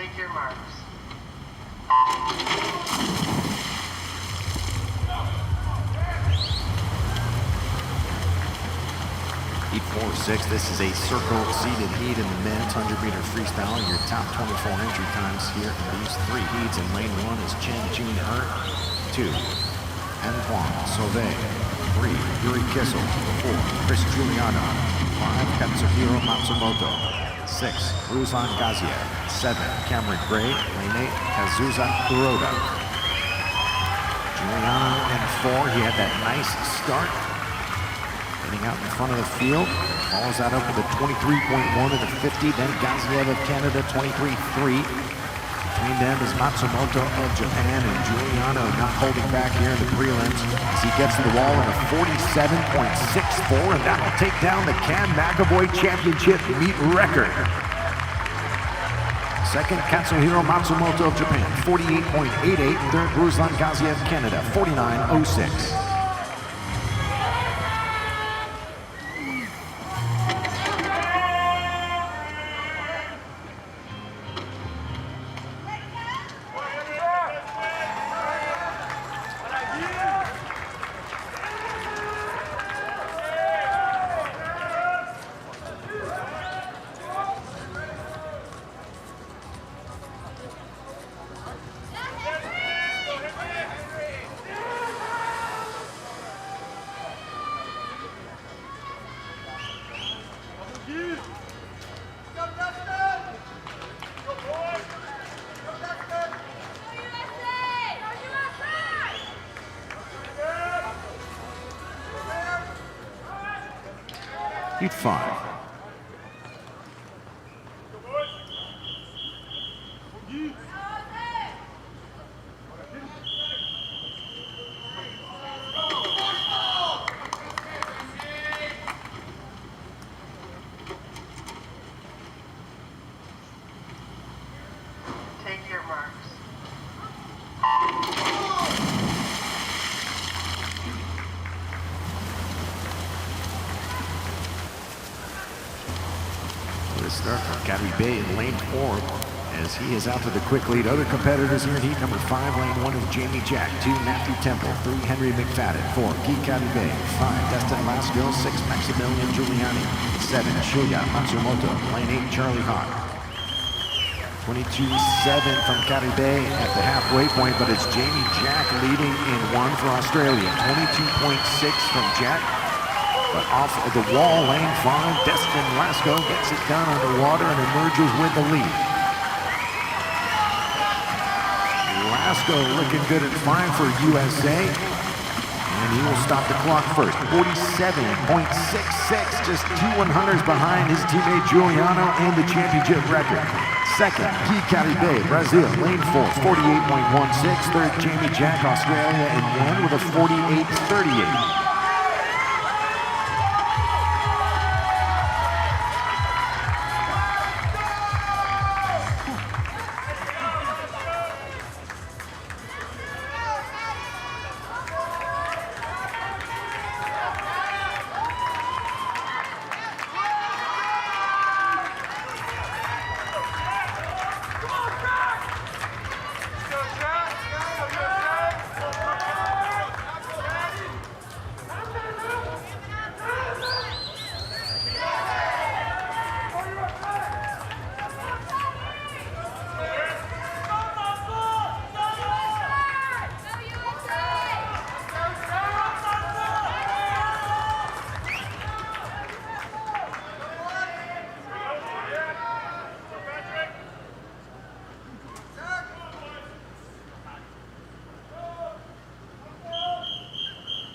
Take your marks.
Heat 4-6, this is a circle seeded heat in the men's 100-meter freestyle. Your top 24 entry times here in these three heats. In lane 1 is Chen Jun Er, 2, Antoine Sauvé, 3, Yuri Kissel, 4, Chris Giuliano, 5, Katsuhiro Matsumoto, 6, Ruslan Gaziev, 7, Cameron Gray, lane 8, Kazusa Kuroda. Giuliano in 4, he had that nice start. Getting out in front of the field, follows that up with a 23.1 of the 50, then Gaziev of Canada, 23.3. Between them is Matsumoto of Japan and Giuliano not holding back here in the prelims as he gets to the wall in a 47.64, and that'll take down the Cam McAvoy Championship meet record. Second, Katsuhiro Matsumoto of Japan, 48.88. Third, Ruslan Gaziev, Canada, 49.06. Heat 5.
Take your marks.
Start from Caribe in lane 4 as he is out to the quick lead. Other competitors here in heat number 5. Lane 1 is Jamie Jack, 2, Matthew Temple, 3, Henry McFadden, 4, Guy Caribe, 5, Destin Lasco, 6, Maximilian Giuliani, 7, Shuya Matsumoto, lane 8, Charlie Hawk. 22.7 from Caribe at the halfway point, but it's Jamie Jack leading in 1 for Australia. 22.6 from Jack. But off of the wall, lane 5, Destin Lasco gets it done underwater and emerges with the lead. Lasco looking good at 5 for USA. And he will stop the clock first. 47.66, just 2 100s behind his teammate Giuliano and the championship record. Second, Guy Caribe, Brazil, lane 4, 48.16. Third, Jamie Jack, Australia, in 1 with a 48.38.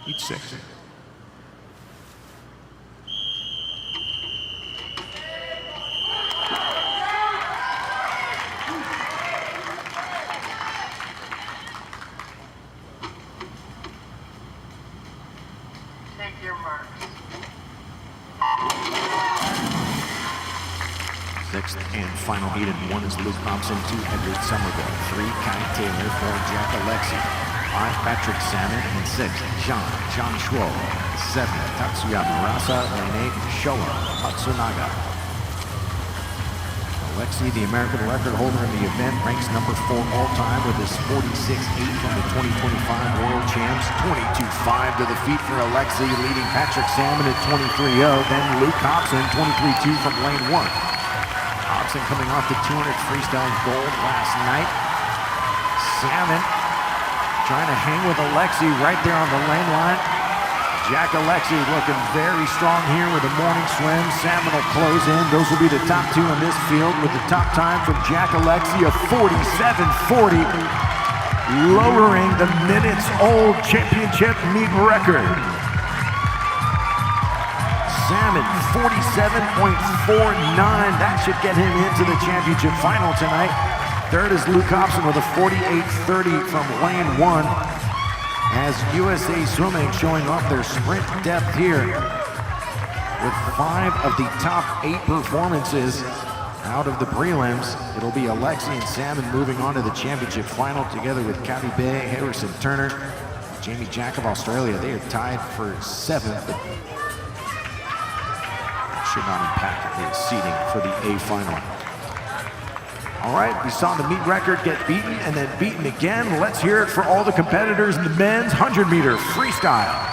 Heat 6.
Take your marks.
Sixth and final heat in 1 is Luke Thompson, 2, Edward Somerville, 3, Kai Taylor, 4, Jack Alexi, 5, Patrick Salmon, and 6, John Schwo, 7, Tatsuya Murasa, lane 8, Showa Matsunaga. Alexei, the American record holder in the event, ranks number 4 all-time with his 46.8 from the 2025 World Champs. 22.5 to the feet for Alexei, leading Patrick Salmon at 23.0. Then Luke Hobson, 23.2 from lane 1. Hobson coming off the 200 freestyle gold last night. Salmon trying to hang with Alexei right there on the lane line. Jack Alexei looking very strong here with the morning swim. Salmon will close in. Those will be the top 2 in this field with the top time from Jack Alexei of 47.40, lowering the minutes-old championship meet record. Salmon 47.49. That should get him into the championship final tonight. Third is Luke Hobson with a 48.30 from lane 1. As USA Swimming showing off their sprint depth here with 5 of the top 8 performances out of the prelims. It'll be Alexei and Salmon moving on to the championship final together with Kathy Bay, Harrison Turner, Jamie Jack of Australia. They are tied for 7th, but should not impact the seeding for the A final. All right, we saw the meet record get beaten and then beaten again. Let's hear it for all the competitors in the men's 100-meter freestyle.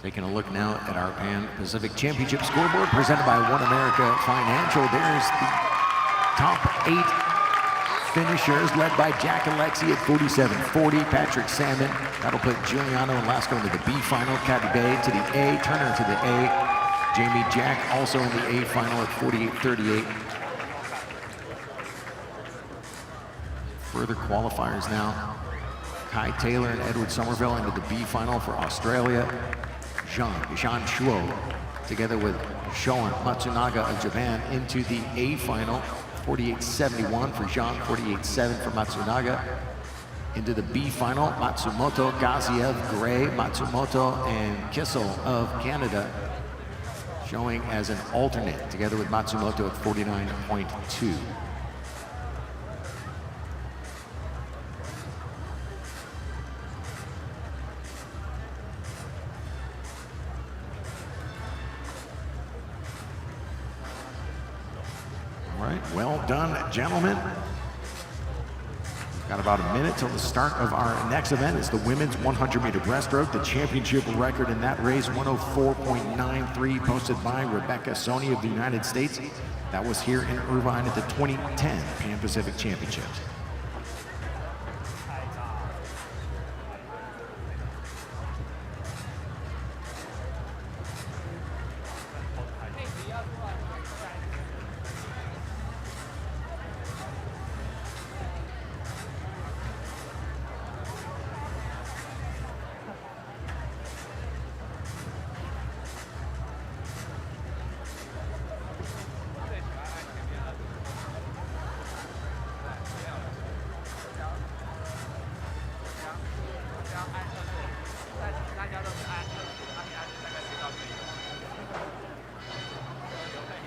Taking a look now at our Pan Pacific Championship scoreboard presented by OneAmerica Financial. There's the top 8 finishers led by Jack Alexei at 47.40. Patrick Salmon, that'll put Giuliano and Lasco into the B final. Kathy Bay to the A, Turner to the A. Jamie Jack also in the A final at 48.38. Further qualifiers now. Kai Taylor and Edward Somerville into the B final for Australia. Jean Shuo, together with Shoan Matsunaga of Japan, into the A final. 48.71 for Jean, 48.7 for Matsunaga. Into the B final, Matsumoto, Gaziev, Gray, Matsumoto, and Kissel of Canada, showing as an alternate, together with Matsumoto at 49.2. Well done, gentlemen. Got about a minute till the start of our next event. It's the women's 100-meter breaststroke. The championship record in that race, 104.93, posted by Rebecca Sony of the United States. That was here in Irvine at the 2010 Pan Pacific Championships.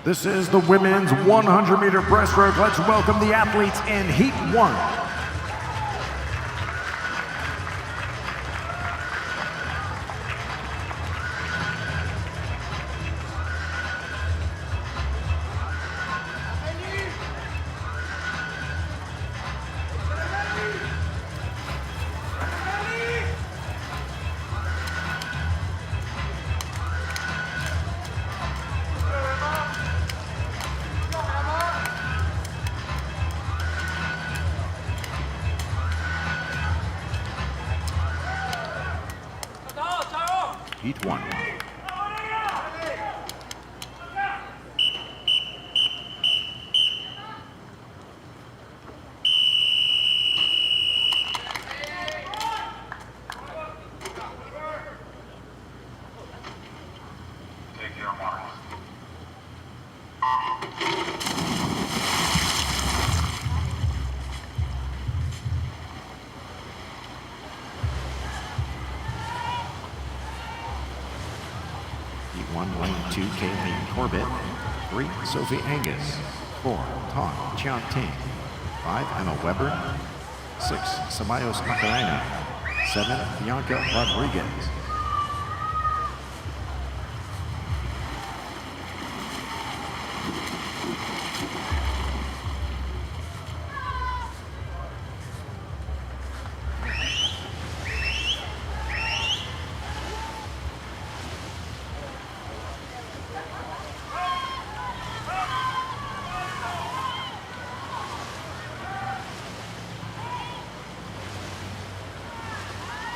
This is the women's 100-meter breaststroke. Let's welcome the athletes in Heat 1. Heat 1. Heat 1, lane 2, Kayleen Corbett. 3, Sophie Angus. 4, Tong Chiang Ting. 5, Emma Weber. 6, Ceballos Macarena. 7, Bianca Rodriguez.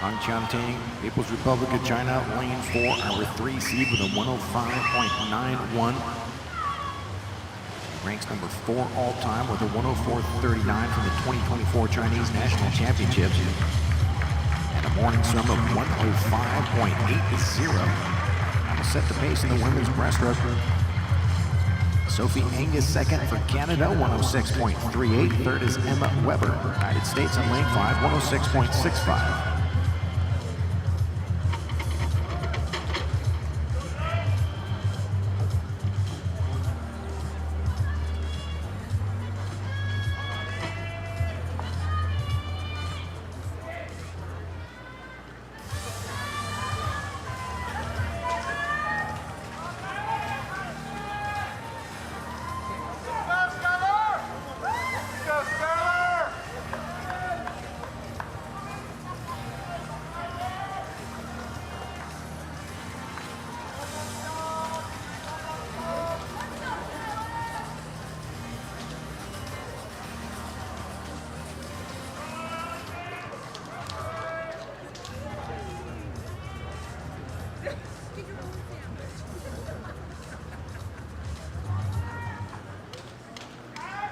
Tong Chiang Ting, People's Republic of China, lane 4, our 3 seed with a 105.91. She ranks number 4 all time with a 104.39 from the 2024 Chinese National Championships. And a morning sum of 105.80. That will set the pace in the women's breaststroke. Sophie Angus second for Canada, 106.38. Third is Emma Weber. United States on lane 5, 106.65.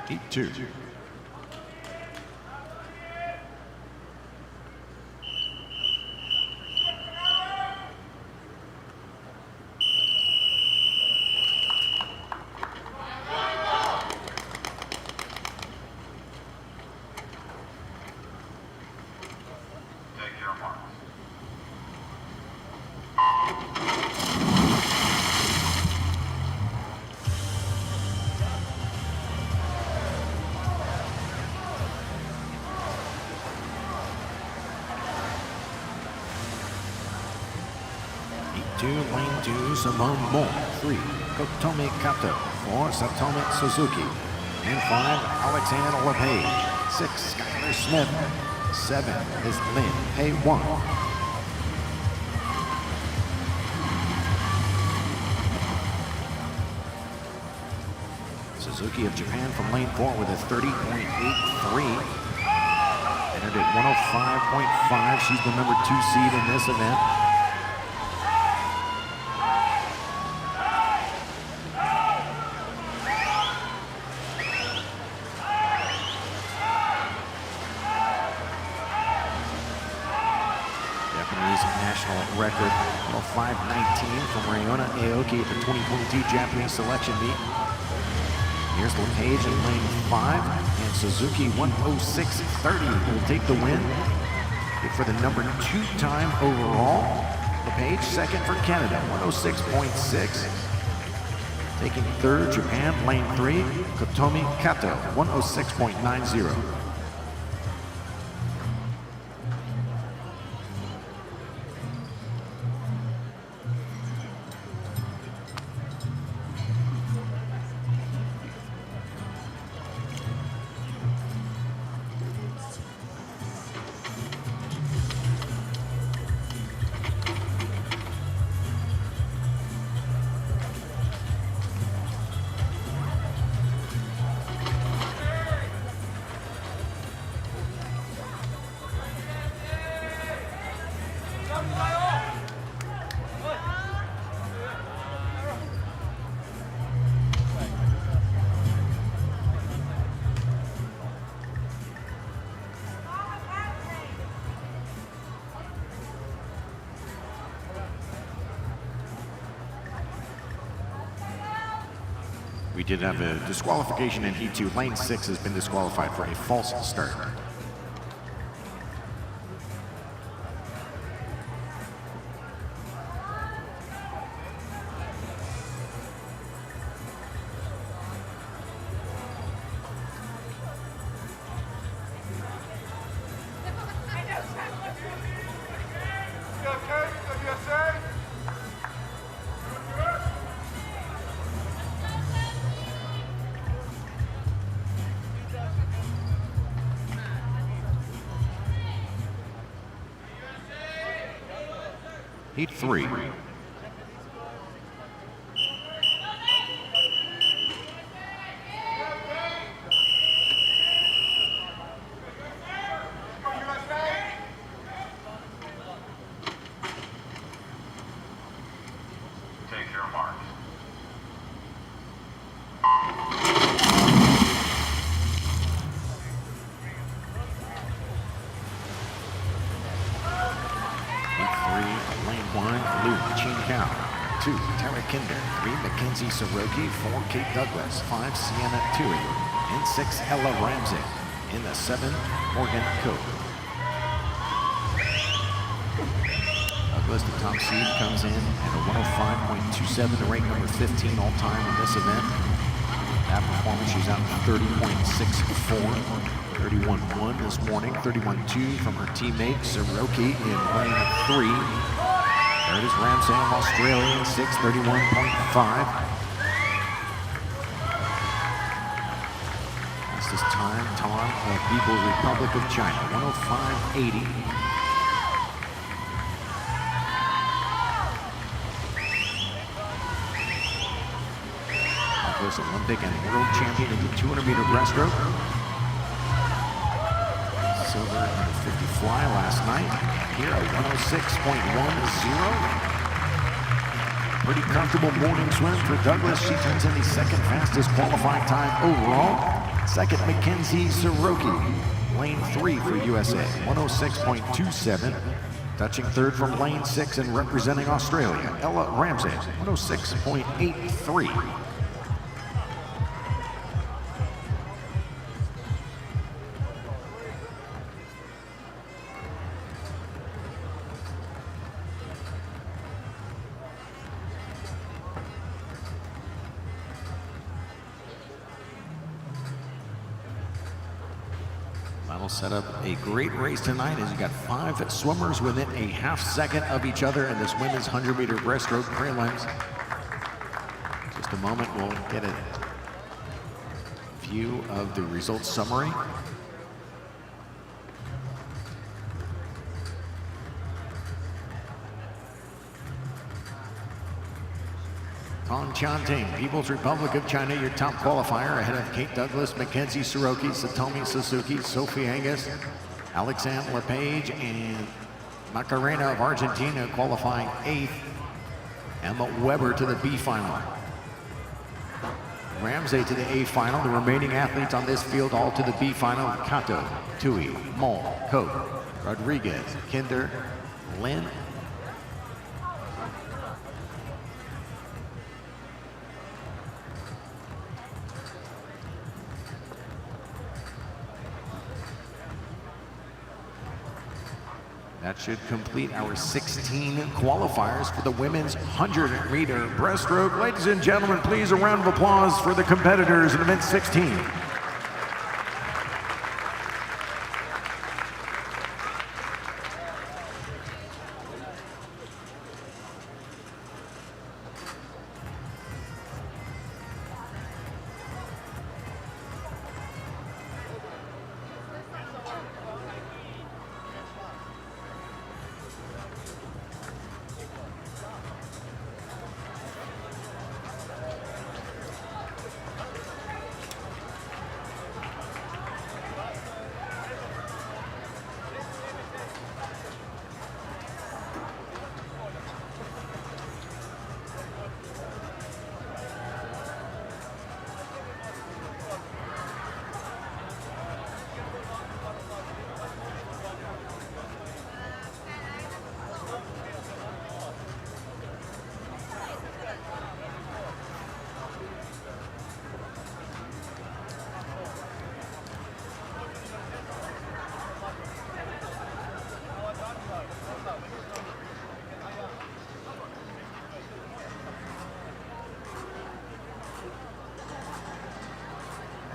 Heat 2.
Take your marks.
Heat 2, lane 2, Simone Moore. 3, Kotomi Kato. 4, Satomi Suzuki. And 5, Alexander LePage. 6, Skylar Smith. 7 is Lin Pei Wang. Suzuki of Japan from lane 4 with a 30.83. Entered at 105.5. She's the number 2 seed in this event. Japanese national record, 5:19 from Ryona Aoki at the 2022 Japanese selection meet. Here's LePage in lane 5, and Suzuki 106.30 will take the win. Good for the number 2 time overall. LePage second for Canada, 106.6. Taking third, Japan, lane 3, Kotomi Kato, 106.90. We did have a disqualification in Heat 2. Lane 6 has been disqualified for a false start. Heat 3.
Take your mark.
Lane 1, Lou Chinkau. 2, Tara Kinder. 3, Mackenzie Soroki. 4, Kate Douglas. 5, Sienna Tui. And 6, Ella Ramsey. In the 7, Morgan Cope. Douglas, the top seed, comes in at a 105.27 to rank number 15 all time in this event. That performance, she's out 30.64. 31.1 this morning, 31.2 from her teammate Soroki in lane 3. Third is Ramsey of Australia in 6, 31.5. Fastest time, Ton of People's Republic of China, 105.80. Douglas, Olympic and world champion in the 200-meter breaststroke. Silver in the 50 fly last night. Here at 106.10. Pretty comfortable morning swim for Douglas. She turns in the second fastest qualifying time overall. Second, Mackenzie Soroki. Lane 3 for USA, 106.27. Touching third from lane 6 and representing Australia, Ella Ramsey, 106.83. That'll set up a great race tonight as you got 5 swimmers within a half second of each other in this women's 100-meter breaststroke prelims. Just a moment, we'll get a view of the results summary. Tong Chanting, People's Republic of China, your top qualifier, ahead of Kate Douglas, Mackenzie Soroki, Satomi Suzuki, Sophie Angus, Alexandre Lepage, and Macarena of Argentina qualifying 8th. Emma Weber to the B final. Ramsey to the A final. The remaining athletes on this field all to the B final. Kato, Tui, Mol, Cope, Rodriguez, Kinder, Lin, that should complete our 16 qualifiers for the women's 100-meter breaststroke. Ladies and gentlemen, please a round of applause for the competitors in event 16.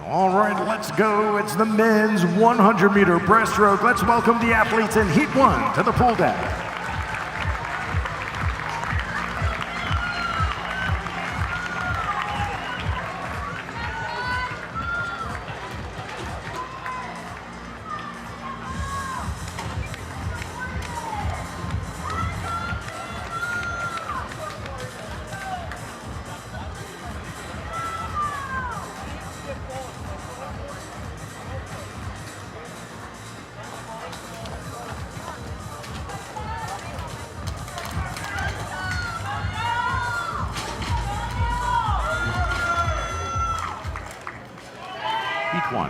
All right, let's go. It's the men's 100-meter breaststroke. Let's welcome the athletes in Heat 1 to the pool deck. 1.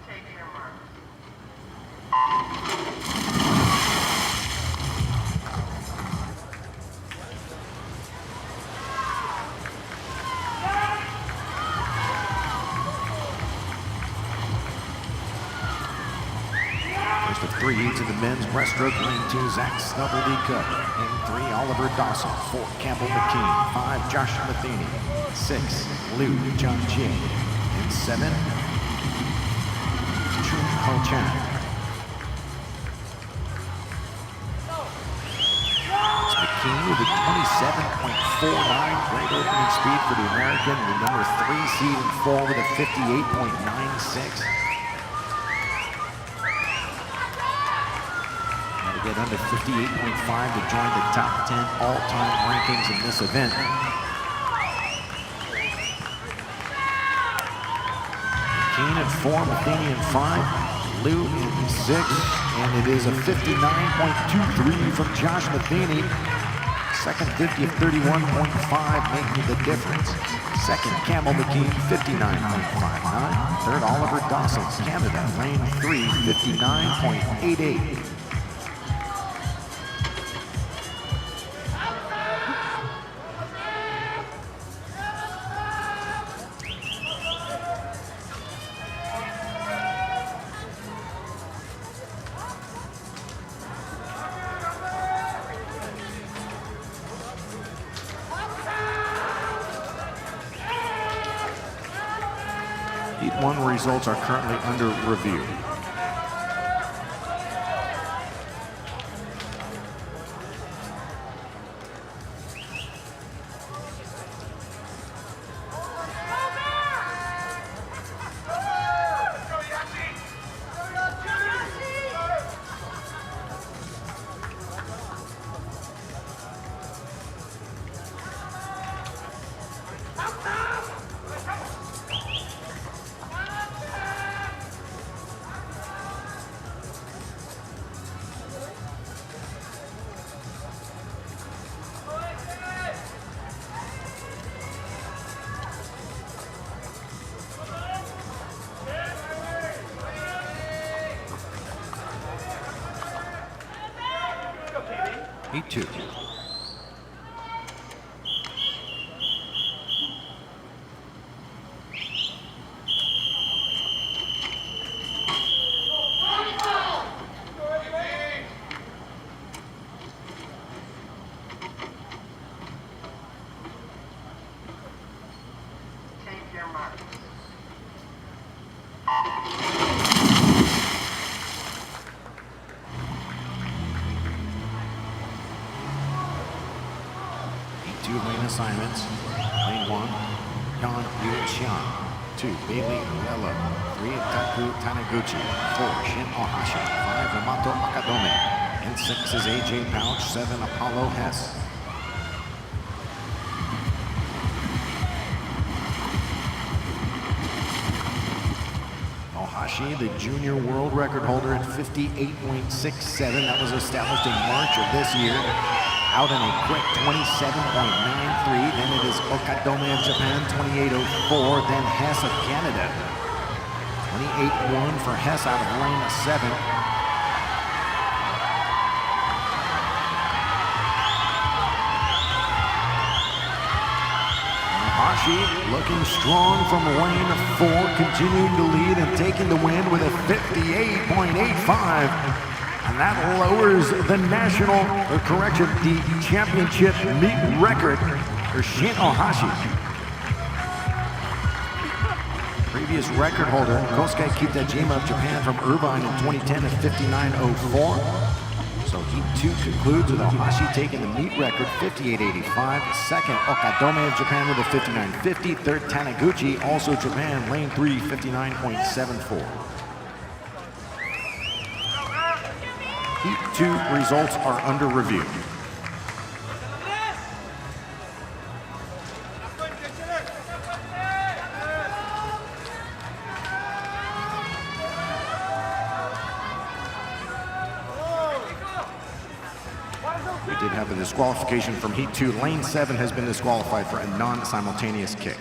Take your mark.
First of 3 heats of the men's breaststroke. Lane 2, Zach Snubble D. Cook. Lane 3, Oliver Dawson. 4, Campbell McKean. 5, Josh Matheny. 6, Liu John Jing. And 7, Chun Ho Chan. It's McKean with a 27.49. Great opening speed for the American. The number 3 seed in 4 with a 58.96. Get under 58.5 to join the top 10 all-time rankings in this event. Keen at 4, Matheny at 5, Liu in 6, and it is a 59.23 from Josh Matheny. Second 50 of 31.5 making the difference. Second, Campbell McKean, 59.59. Third, Oliver Dawson, Canada, lane 3, 59.88. Heat 1 results are currently under review. Heat 2.
Take your mark.
Heat 2 lane assignments. Lane 1, Yan Yu Xiang. 2, Bailey Lella. 3, Taku Taniguchi. 4, Shin Ohashi. 5, Yamato Akadome. And 6 is AJ Pouch. 7, Apollo Hess. Ohashi, the junior world record holder at 58.67. That was established in March of this year. Out in a quick 27.93. Then it is Okadome of Japan, 28.04. Then Hess of Canada, 28.1 for Hess out of lane 7. Ohashi looking strong from lane 4, continuing to lead and taking the win with a 58.85. And that lowers the national, or correction, the championship meet record for Shin Ohashi. Previous record holder, Kosuke Kitajima of Japan from Irvine in 2010 at 59.04. So Heat 2 concludes with Ohashi taking the meet record, 58.85. Second, Okadome of Japan with a 59.50. Third, Taniguchi, also Japan, lane 3, 59.74. Heat 2 results are under review. did have a disqualification from Heat 2. Lane 7 has been disqualified for a non-simultaneous kick.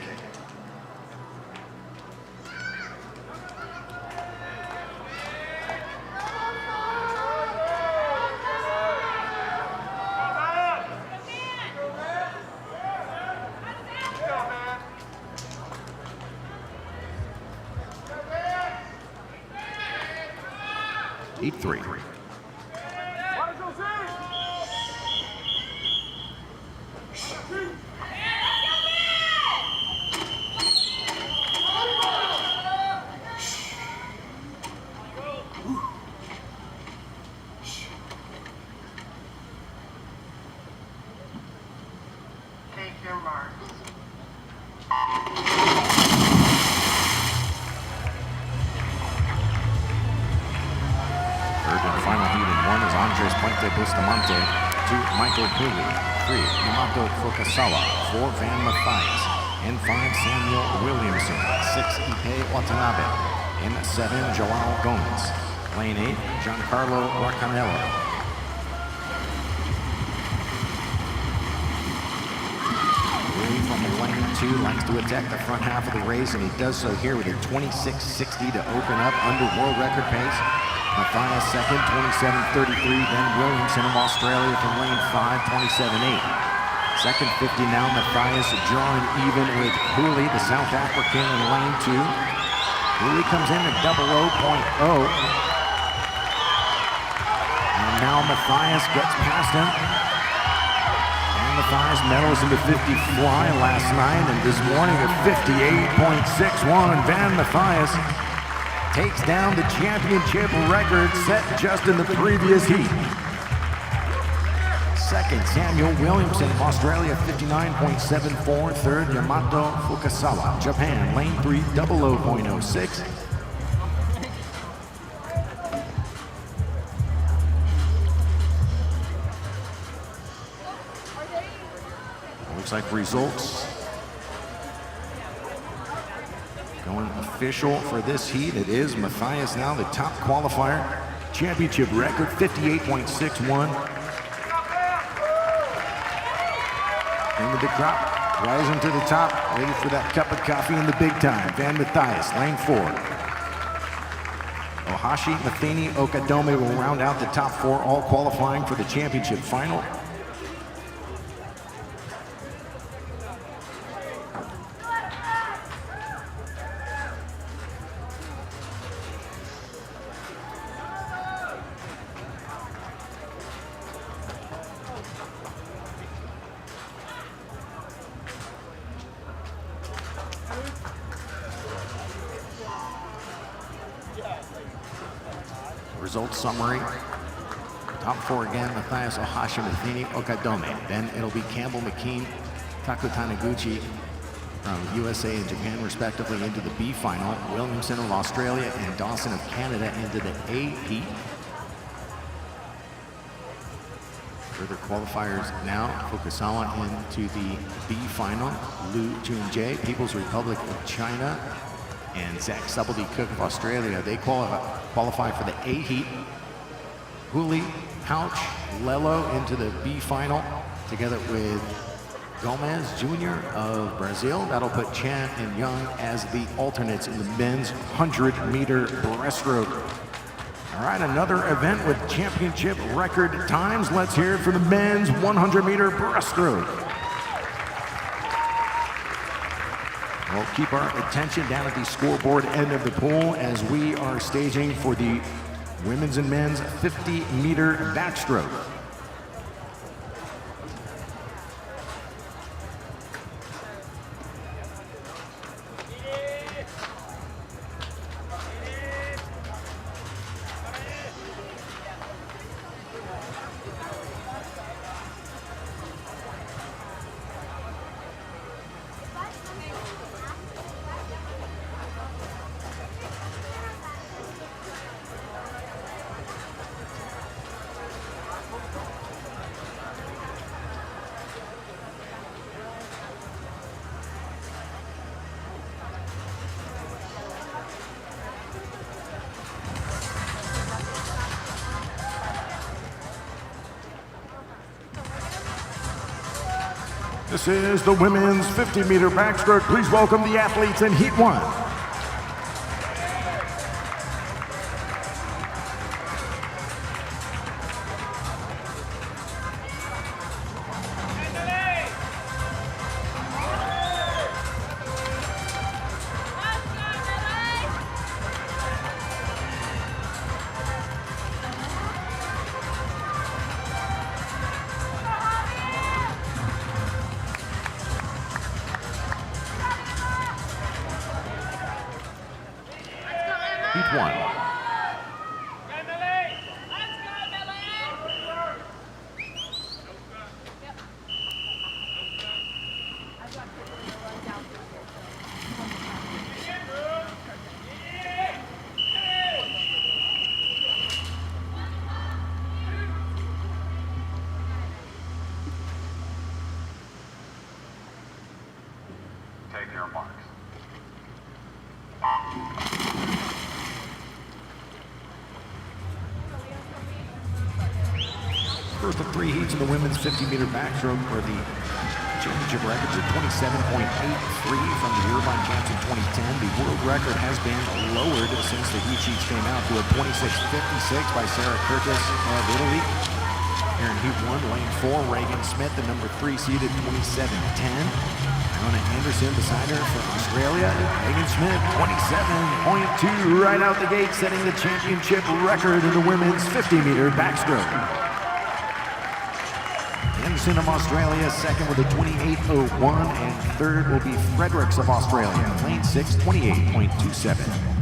Heat 3.
Take your marks.
Third and final heat in 1 is Andres Puente Bustamante to Michael Cooley. 3, Yamato Fukasawa. 4, Van Mathias. In 5, Samuel Williamson. 6, Ipe Watanabe. In 7, Joao Gomez. Lane 8, Giancarlo Racanello. Cooley from lane 2 likes to attack the front half of the race, and he does so here with a 26.60 to open up under world record pace. Mathias second, 27.33. Then Williamson of Australia from lane 5, 27.8. Second 50 now, Mathias drawing even with Cooley, the South African, in lane 2. Cooley comes in at 00.0. And now Mathias gets past him. And Mathias medals in the 50 fly last night, and this morning at 58.61. Van Mathias takes down the championship record set just in the previous heat. Second, Samuel Williamson of Australia, 59.74. Third, Yamato Fukasawa, Japan, lane 3, 00.06. Looks like results going official for this heat. It is Mathias now the top qualifier. Championship record 58.61. Into the crop, rising to the top, ready for that cup of coffee in the big time. Van Mathias, lane 4. Ohashi, Matheny, Okadome will round out the top 4, all qualifying for the championship final. Results summary. Top 4 again, Mathias, Ohashi, Matheny, Okadome. Then it'll be Campbell, McKean, Taku Taniguchi from USA and Japan respectively into the B final. Williamson of Australia and Dawson of Canada into the A heat. Further qualifiers now, Fukasawa into the B final. Liu Junjae, People's Republic of China, and Zach Subtlety-Cook of Australia. They qualify for the A heat. Cooley, Pouch, Lello into the B final, together with Gomez Jr. of Brazil. That'll put Chan and Young as the alternates in the men's 100-meter breaststroke. All right, another event with championship record times. Let's hear it for the men's 100-meter breaststroke. We'll keep our attention down at the scoreboard end of the pool as we are staging for the women's and men's 50-meter backstroke. This is the women's 50-meter backstroke. Please welcome the athletes in Heat 1. Heat 1.
Take your marks.
First of 3 heats in the women's 50-meter backstroke where the championship records are 27.83 from the Irvine champs in 2010. The world record has been lowered since the heat sheets came out to a 26.56 by Sarah Curtis of Italy. Here in Heat 1, lane 4, Reagan Smith, the number 3 seeded 27.10. Anna Anderson beside her for Australia. Reagan Smith, 27.2 right out the gate, setting the championship record in the women's 50-meter backstroke. Anderson of Australia, second with a 28.01, and third will be Fredericks of Australia, lane 6, 28.27.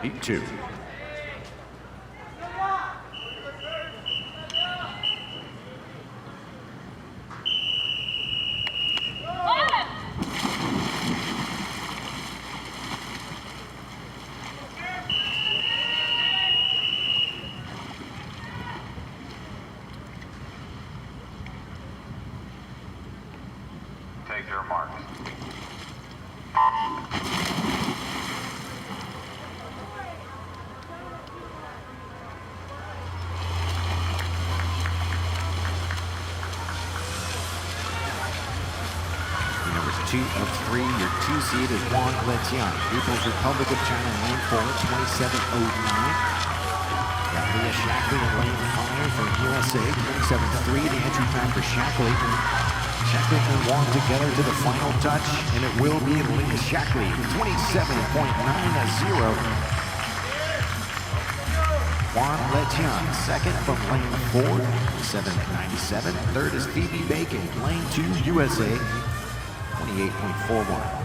Heat 2.
Take your marks.
Number 2 of 3, your 2 seed is Juan Letian, People's Republic of China, lane 4, 27.09. Got Leah Shackley in lane 5 from USA, 27.3. The entry time for Shackley. Shackley and Juan together to the final touch, and it will be Leah Shackley, 27.90. Juan Letian, second from lane 4, 27.97. Third is Phoebe Bacon, lane 2, USA, 28.41.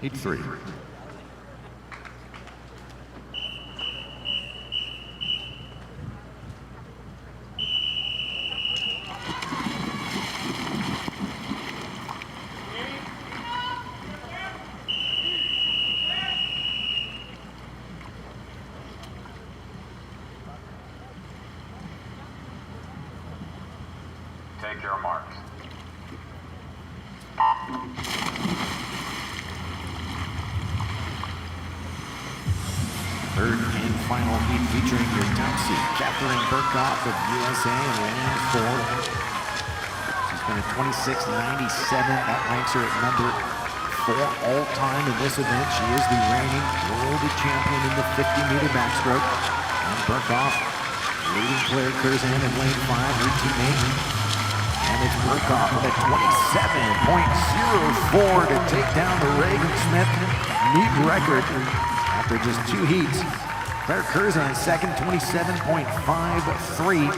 Heat 3. Third and final heat featuring your top seed, Catherine Burkhoff of USA in lane 4. She's been a 26.97. That ranks her at number 4 all time in this event. She is the reigning world champion in the 50-meter backstroke. And Burkhoff leading Claire Curzan in lane 5, her teammate. And it's Burkhoff with a 27.04 to take down the Reagan Smith meet record after just 2 heats. Claire Curzan second, 27.53,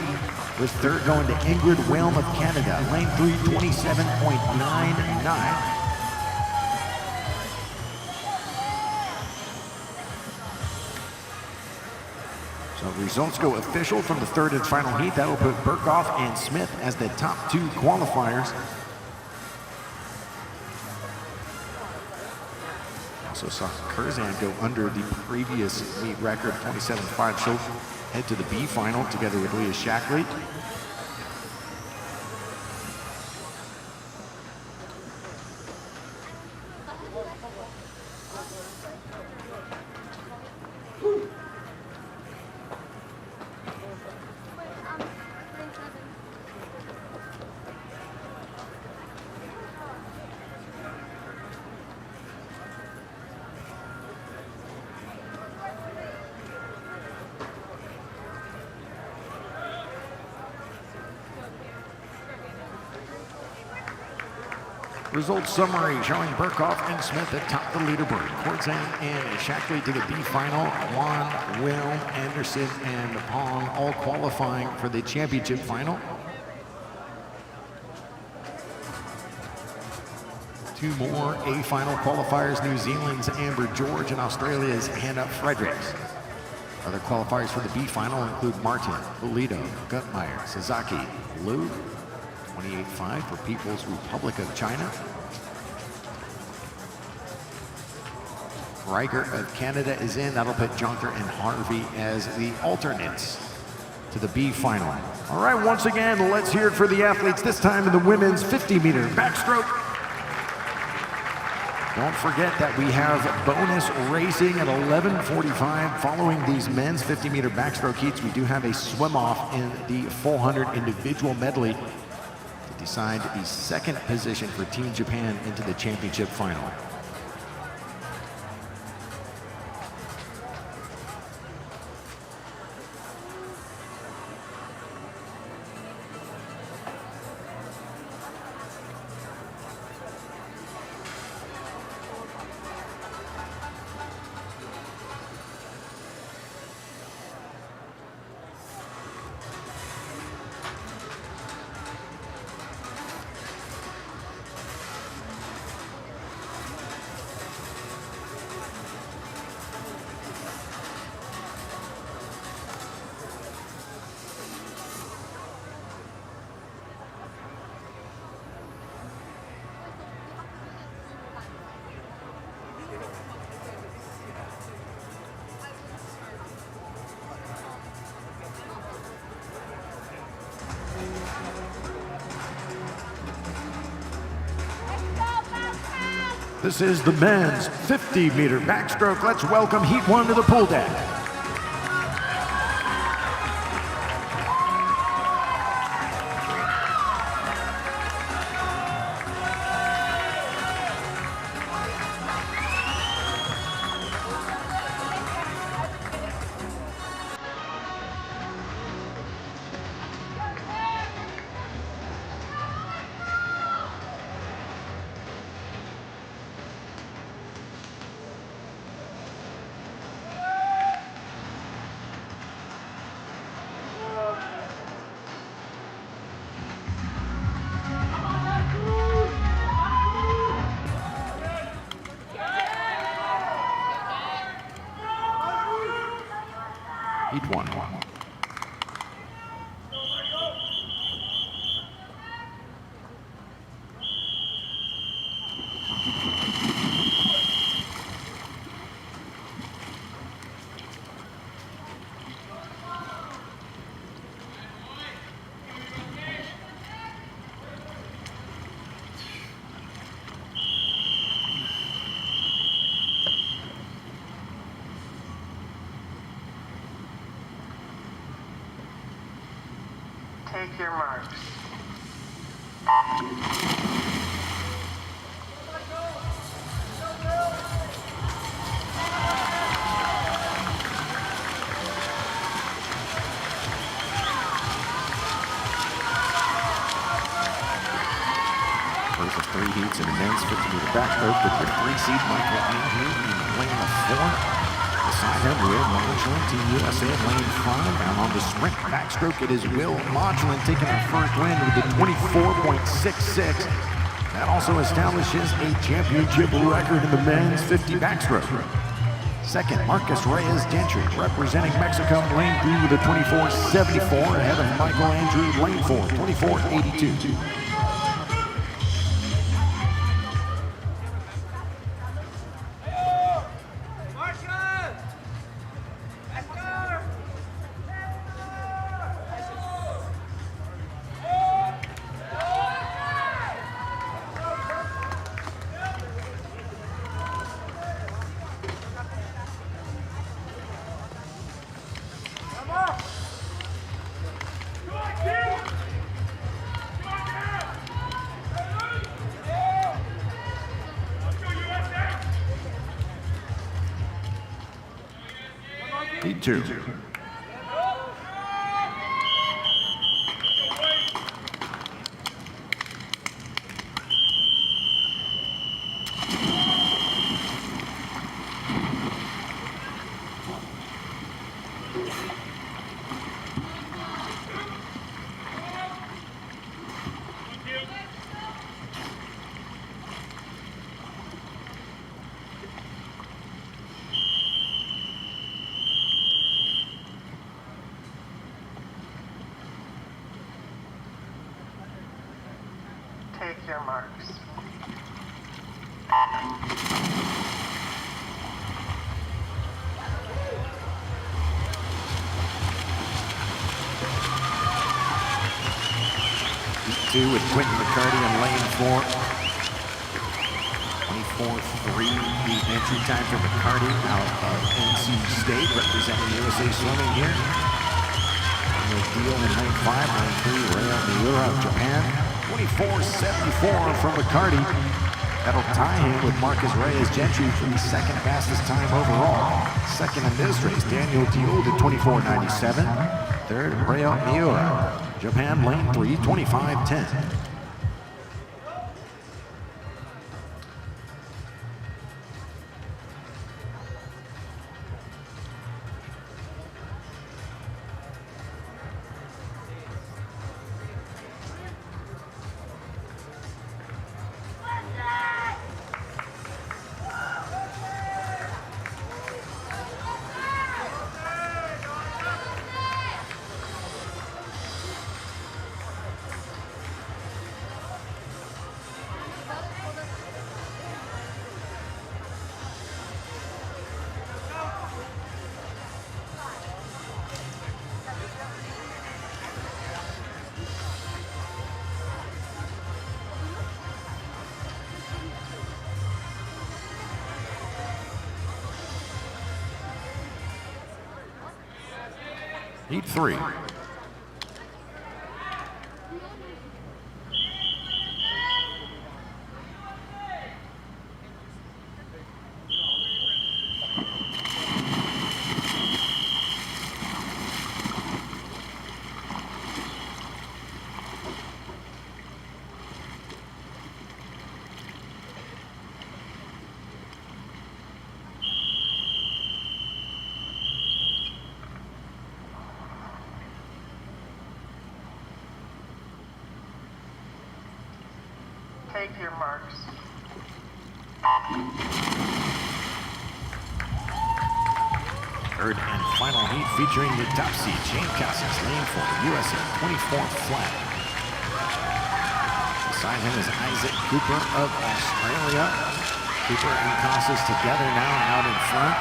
with third going to Ingrid Wilm of Canada. Lane 3, 27.99. So results go official from the third and final heat. That will put Burkhoff and Smith as the top 2 qualifiers. Also saw Curzan go under the previous meet record, 27.5. She'll head to the B final together with Leah Shackley. Results summary showing Burkhoff and Smith atop the leaderboard. Curzan and Shackley to the B final. Juan, Will, Anderson, and Pong all qualifying for the championship final. 2 more A final qualifiers, New Zealand's Amber George and Australia's Hannah Fredericks. Other qualifiers for the B final include Martin, Pulido, Gutmeyer, Sasaki, Liu, 28.5 for People's Republic of China. Riker of Canada is in. That'll put Jonker and Harvey as the alternates to the B final. All right, once again, let's hear it for the athletes, this time in the women's 50-meter backstroke. Don't forget that we have bonus racing at 11:45 following these men's 50-meter backstroke heats. We do have a swim-off in the 400 individual medley to decide the second position for Team Japan into the championship final. This is the men's 50-meter backstroke. Let's welcome Heat 1 to the pool deck. Heat 1.
Take your marks.
First of 3 heats in the men's 50-meter backstroke with your 3 seed Michael Andrew in lane 4. Beside him, Will Modulin, Team USA in lane 5. Down on the sprint backstroke, it is Will Modulin taking our first win with a 24.66. That also establishes a championship record in the men's 50 backstroke. Second, Marcus Reyes Gentry representing Mexico in lane 3 with a 24.74 ahead of Michael Andrew, lane 4, 24.82. Heat 2.
Take your marks.
Heat 2 with Quentin McCarty in lane 4. 24.3 the entry time for McCarty out of NC State, representing USA Swimming here. Deal in lane 5, lane 3, Reo Miura of Japan. 24.74 from McCarty. That'll tie him with Marcus Reyes Gentry for the second fastest time overall. Second in this race, Daniel Diol at 24.97. Third, Reo Miura. Japan lane 3, 25.10. Heat 3.
Take your marks.
Third and final heat featuring the top seed, Shane Casas, lane 4, USA 24 flat. Beside him is Isaac Cooper of Australia. Cooper and Casas together now out in front.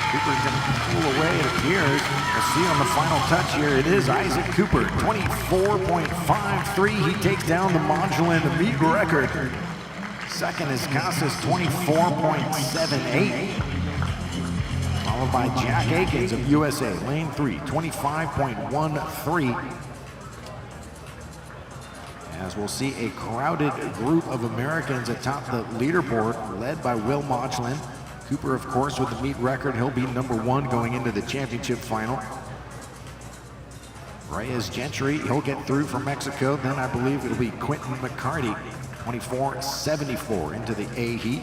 Cooper's going to pull away, it appears. We'll see on the final touch here. It is Isaac Cooper, 24.53. He takes down the Modulin meet record. Second is Casas, 24.78. followed by Jack Akins of USA, lane 3, 25.13. As we'll see a crowded group of Americans atop the leaderboard, led by Will Modglin. Cooper, of course, with the meet record. He'll be #1 going into the championship final. Reyes Gentry, he'll get through from Mexico. Then I believe it'll be Quentin McCarty, 24.74 into the A heat.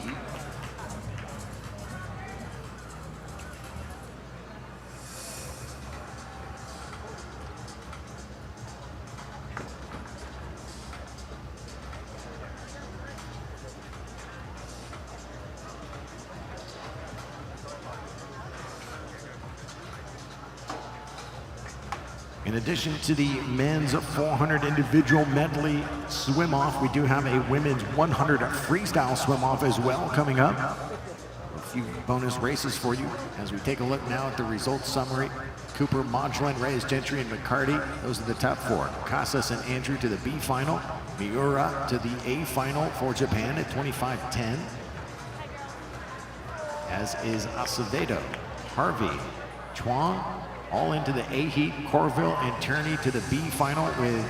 In addition to the men's 400 individual medley swim-off, we do have a women's 100 freestyle swim-off as well coming up. A few bonus races for you as we take a look now at the results summary. Cooper, Modglin, Reyes Gentry, and McCarty, those are the top 4. Casas and Andrew to the B final. Miura to the A final for Japan at 25.10. As is Acevedo, Harvey, Chuang, all into the A heat. Corville and Turney to the B final with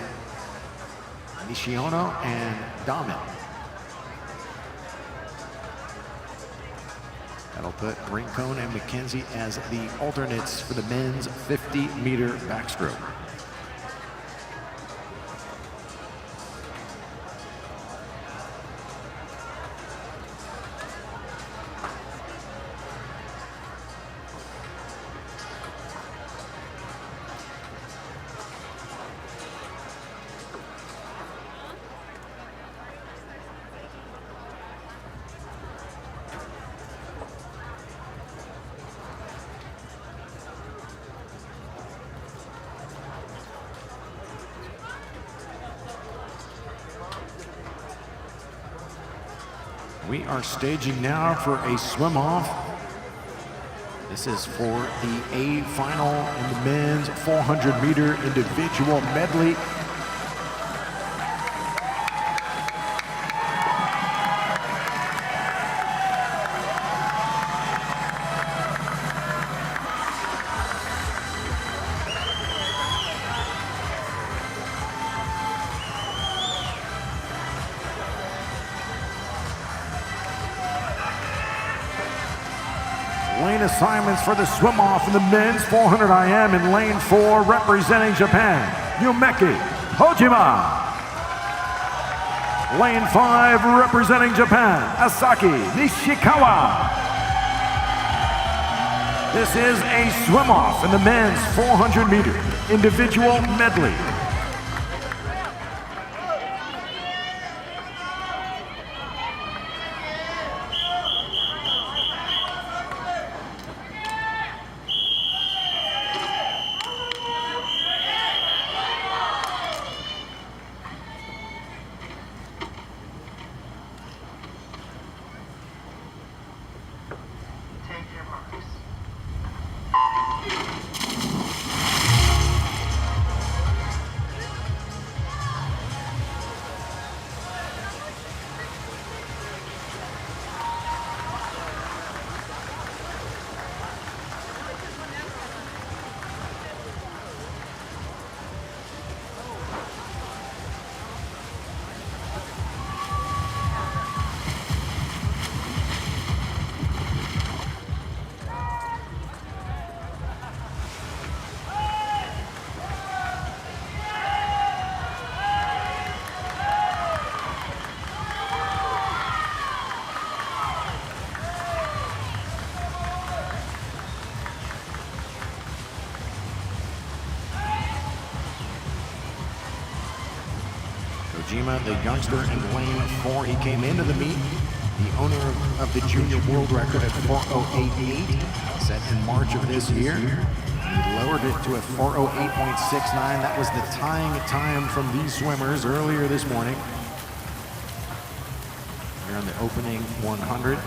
Nishiono and Damen. That'll put Rincon and McKenzie as the alternates for the men's 50-meter backstroke. We are staging now for a swim-off. This is for the A final in the men's 400-meter individual medley. Lane assignments for the swim-off in the men's 400 IM in lane 4, representing Japan, Yumeki Hojima. Lane 5, representing Japan, Asaki Nishikawa. This is a swim-off in the men's 400-meter individual medley. Kojima, the youngster in lane 4, he came into the meet, the owner of the junior world record at 4:08.8, set in March of this year. He lowered it to a 4:08.69. That was the tying time from these swimmers earlier this morning. Here on the opening 100.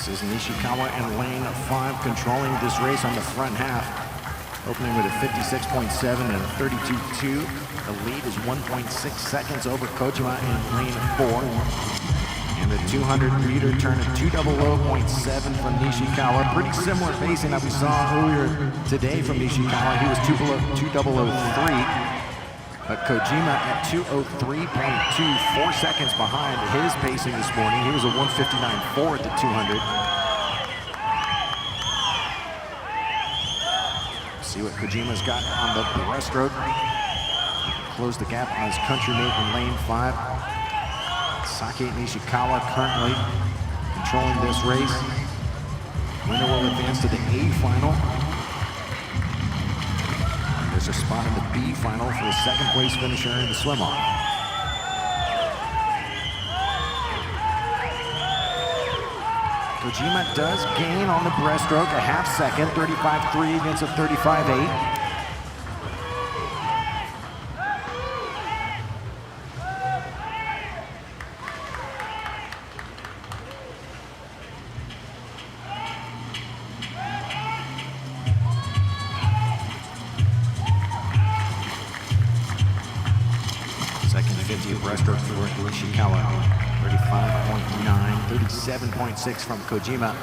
This is Nishikawa in lane 5 controlling this race on the front half. Opening with a 56.7 and a 32.2. The lead is 1.6 seconds over Kojima in lane 4. And the 200-meter turn at 2:00.7 from Nishikawa. Pretty similar pacing that we saw earlier today from Nishikawa. He was 2:00.3. But Kojima at 2:03.2, 4 seconds behind his pacing this morning. He was a 1:59.4 at the 200. See what Kojima's got on the breaststroke. Close the gap on his countrymate in lane 5. Saki Nishikawa currently controlling this race. Winner will advance to the A final. There's a spot in the B final for the second place finisher in the swim-off. Kojima does gain on the breaststroke a half second, 35.3 against a 35.8. Second 50 breaststroke for Nishikawa, 35.9, 37.6 from Kojima.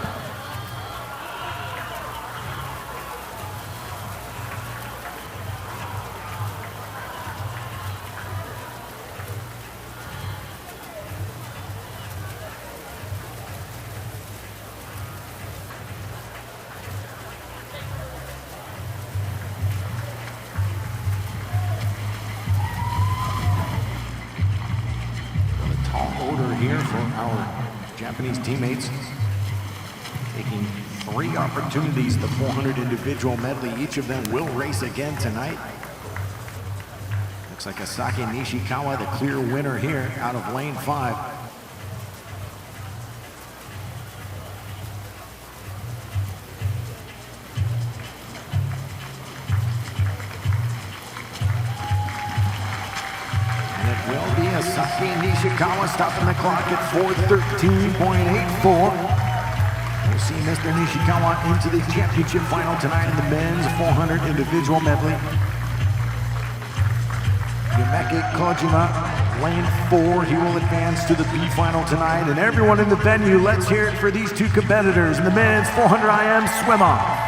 Here for our Japanese teammates, taking 3 opportunities, the 400 individual medley. Each of them will race again tonight. Looks like Asaki Nishikawa, the clear winner here out of lane 5. Asaki Nishikawa stopping the clock at 4:13.84. We'll see Mr. Nishikawa into the championship final tonight in the men's 400 individual medley. Yumeki Kojima, lane 4. He will advance to the B final tonight. And everyone in the venue, let's hear it for these two competitors in the men's 400 IM swim-off.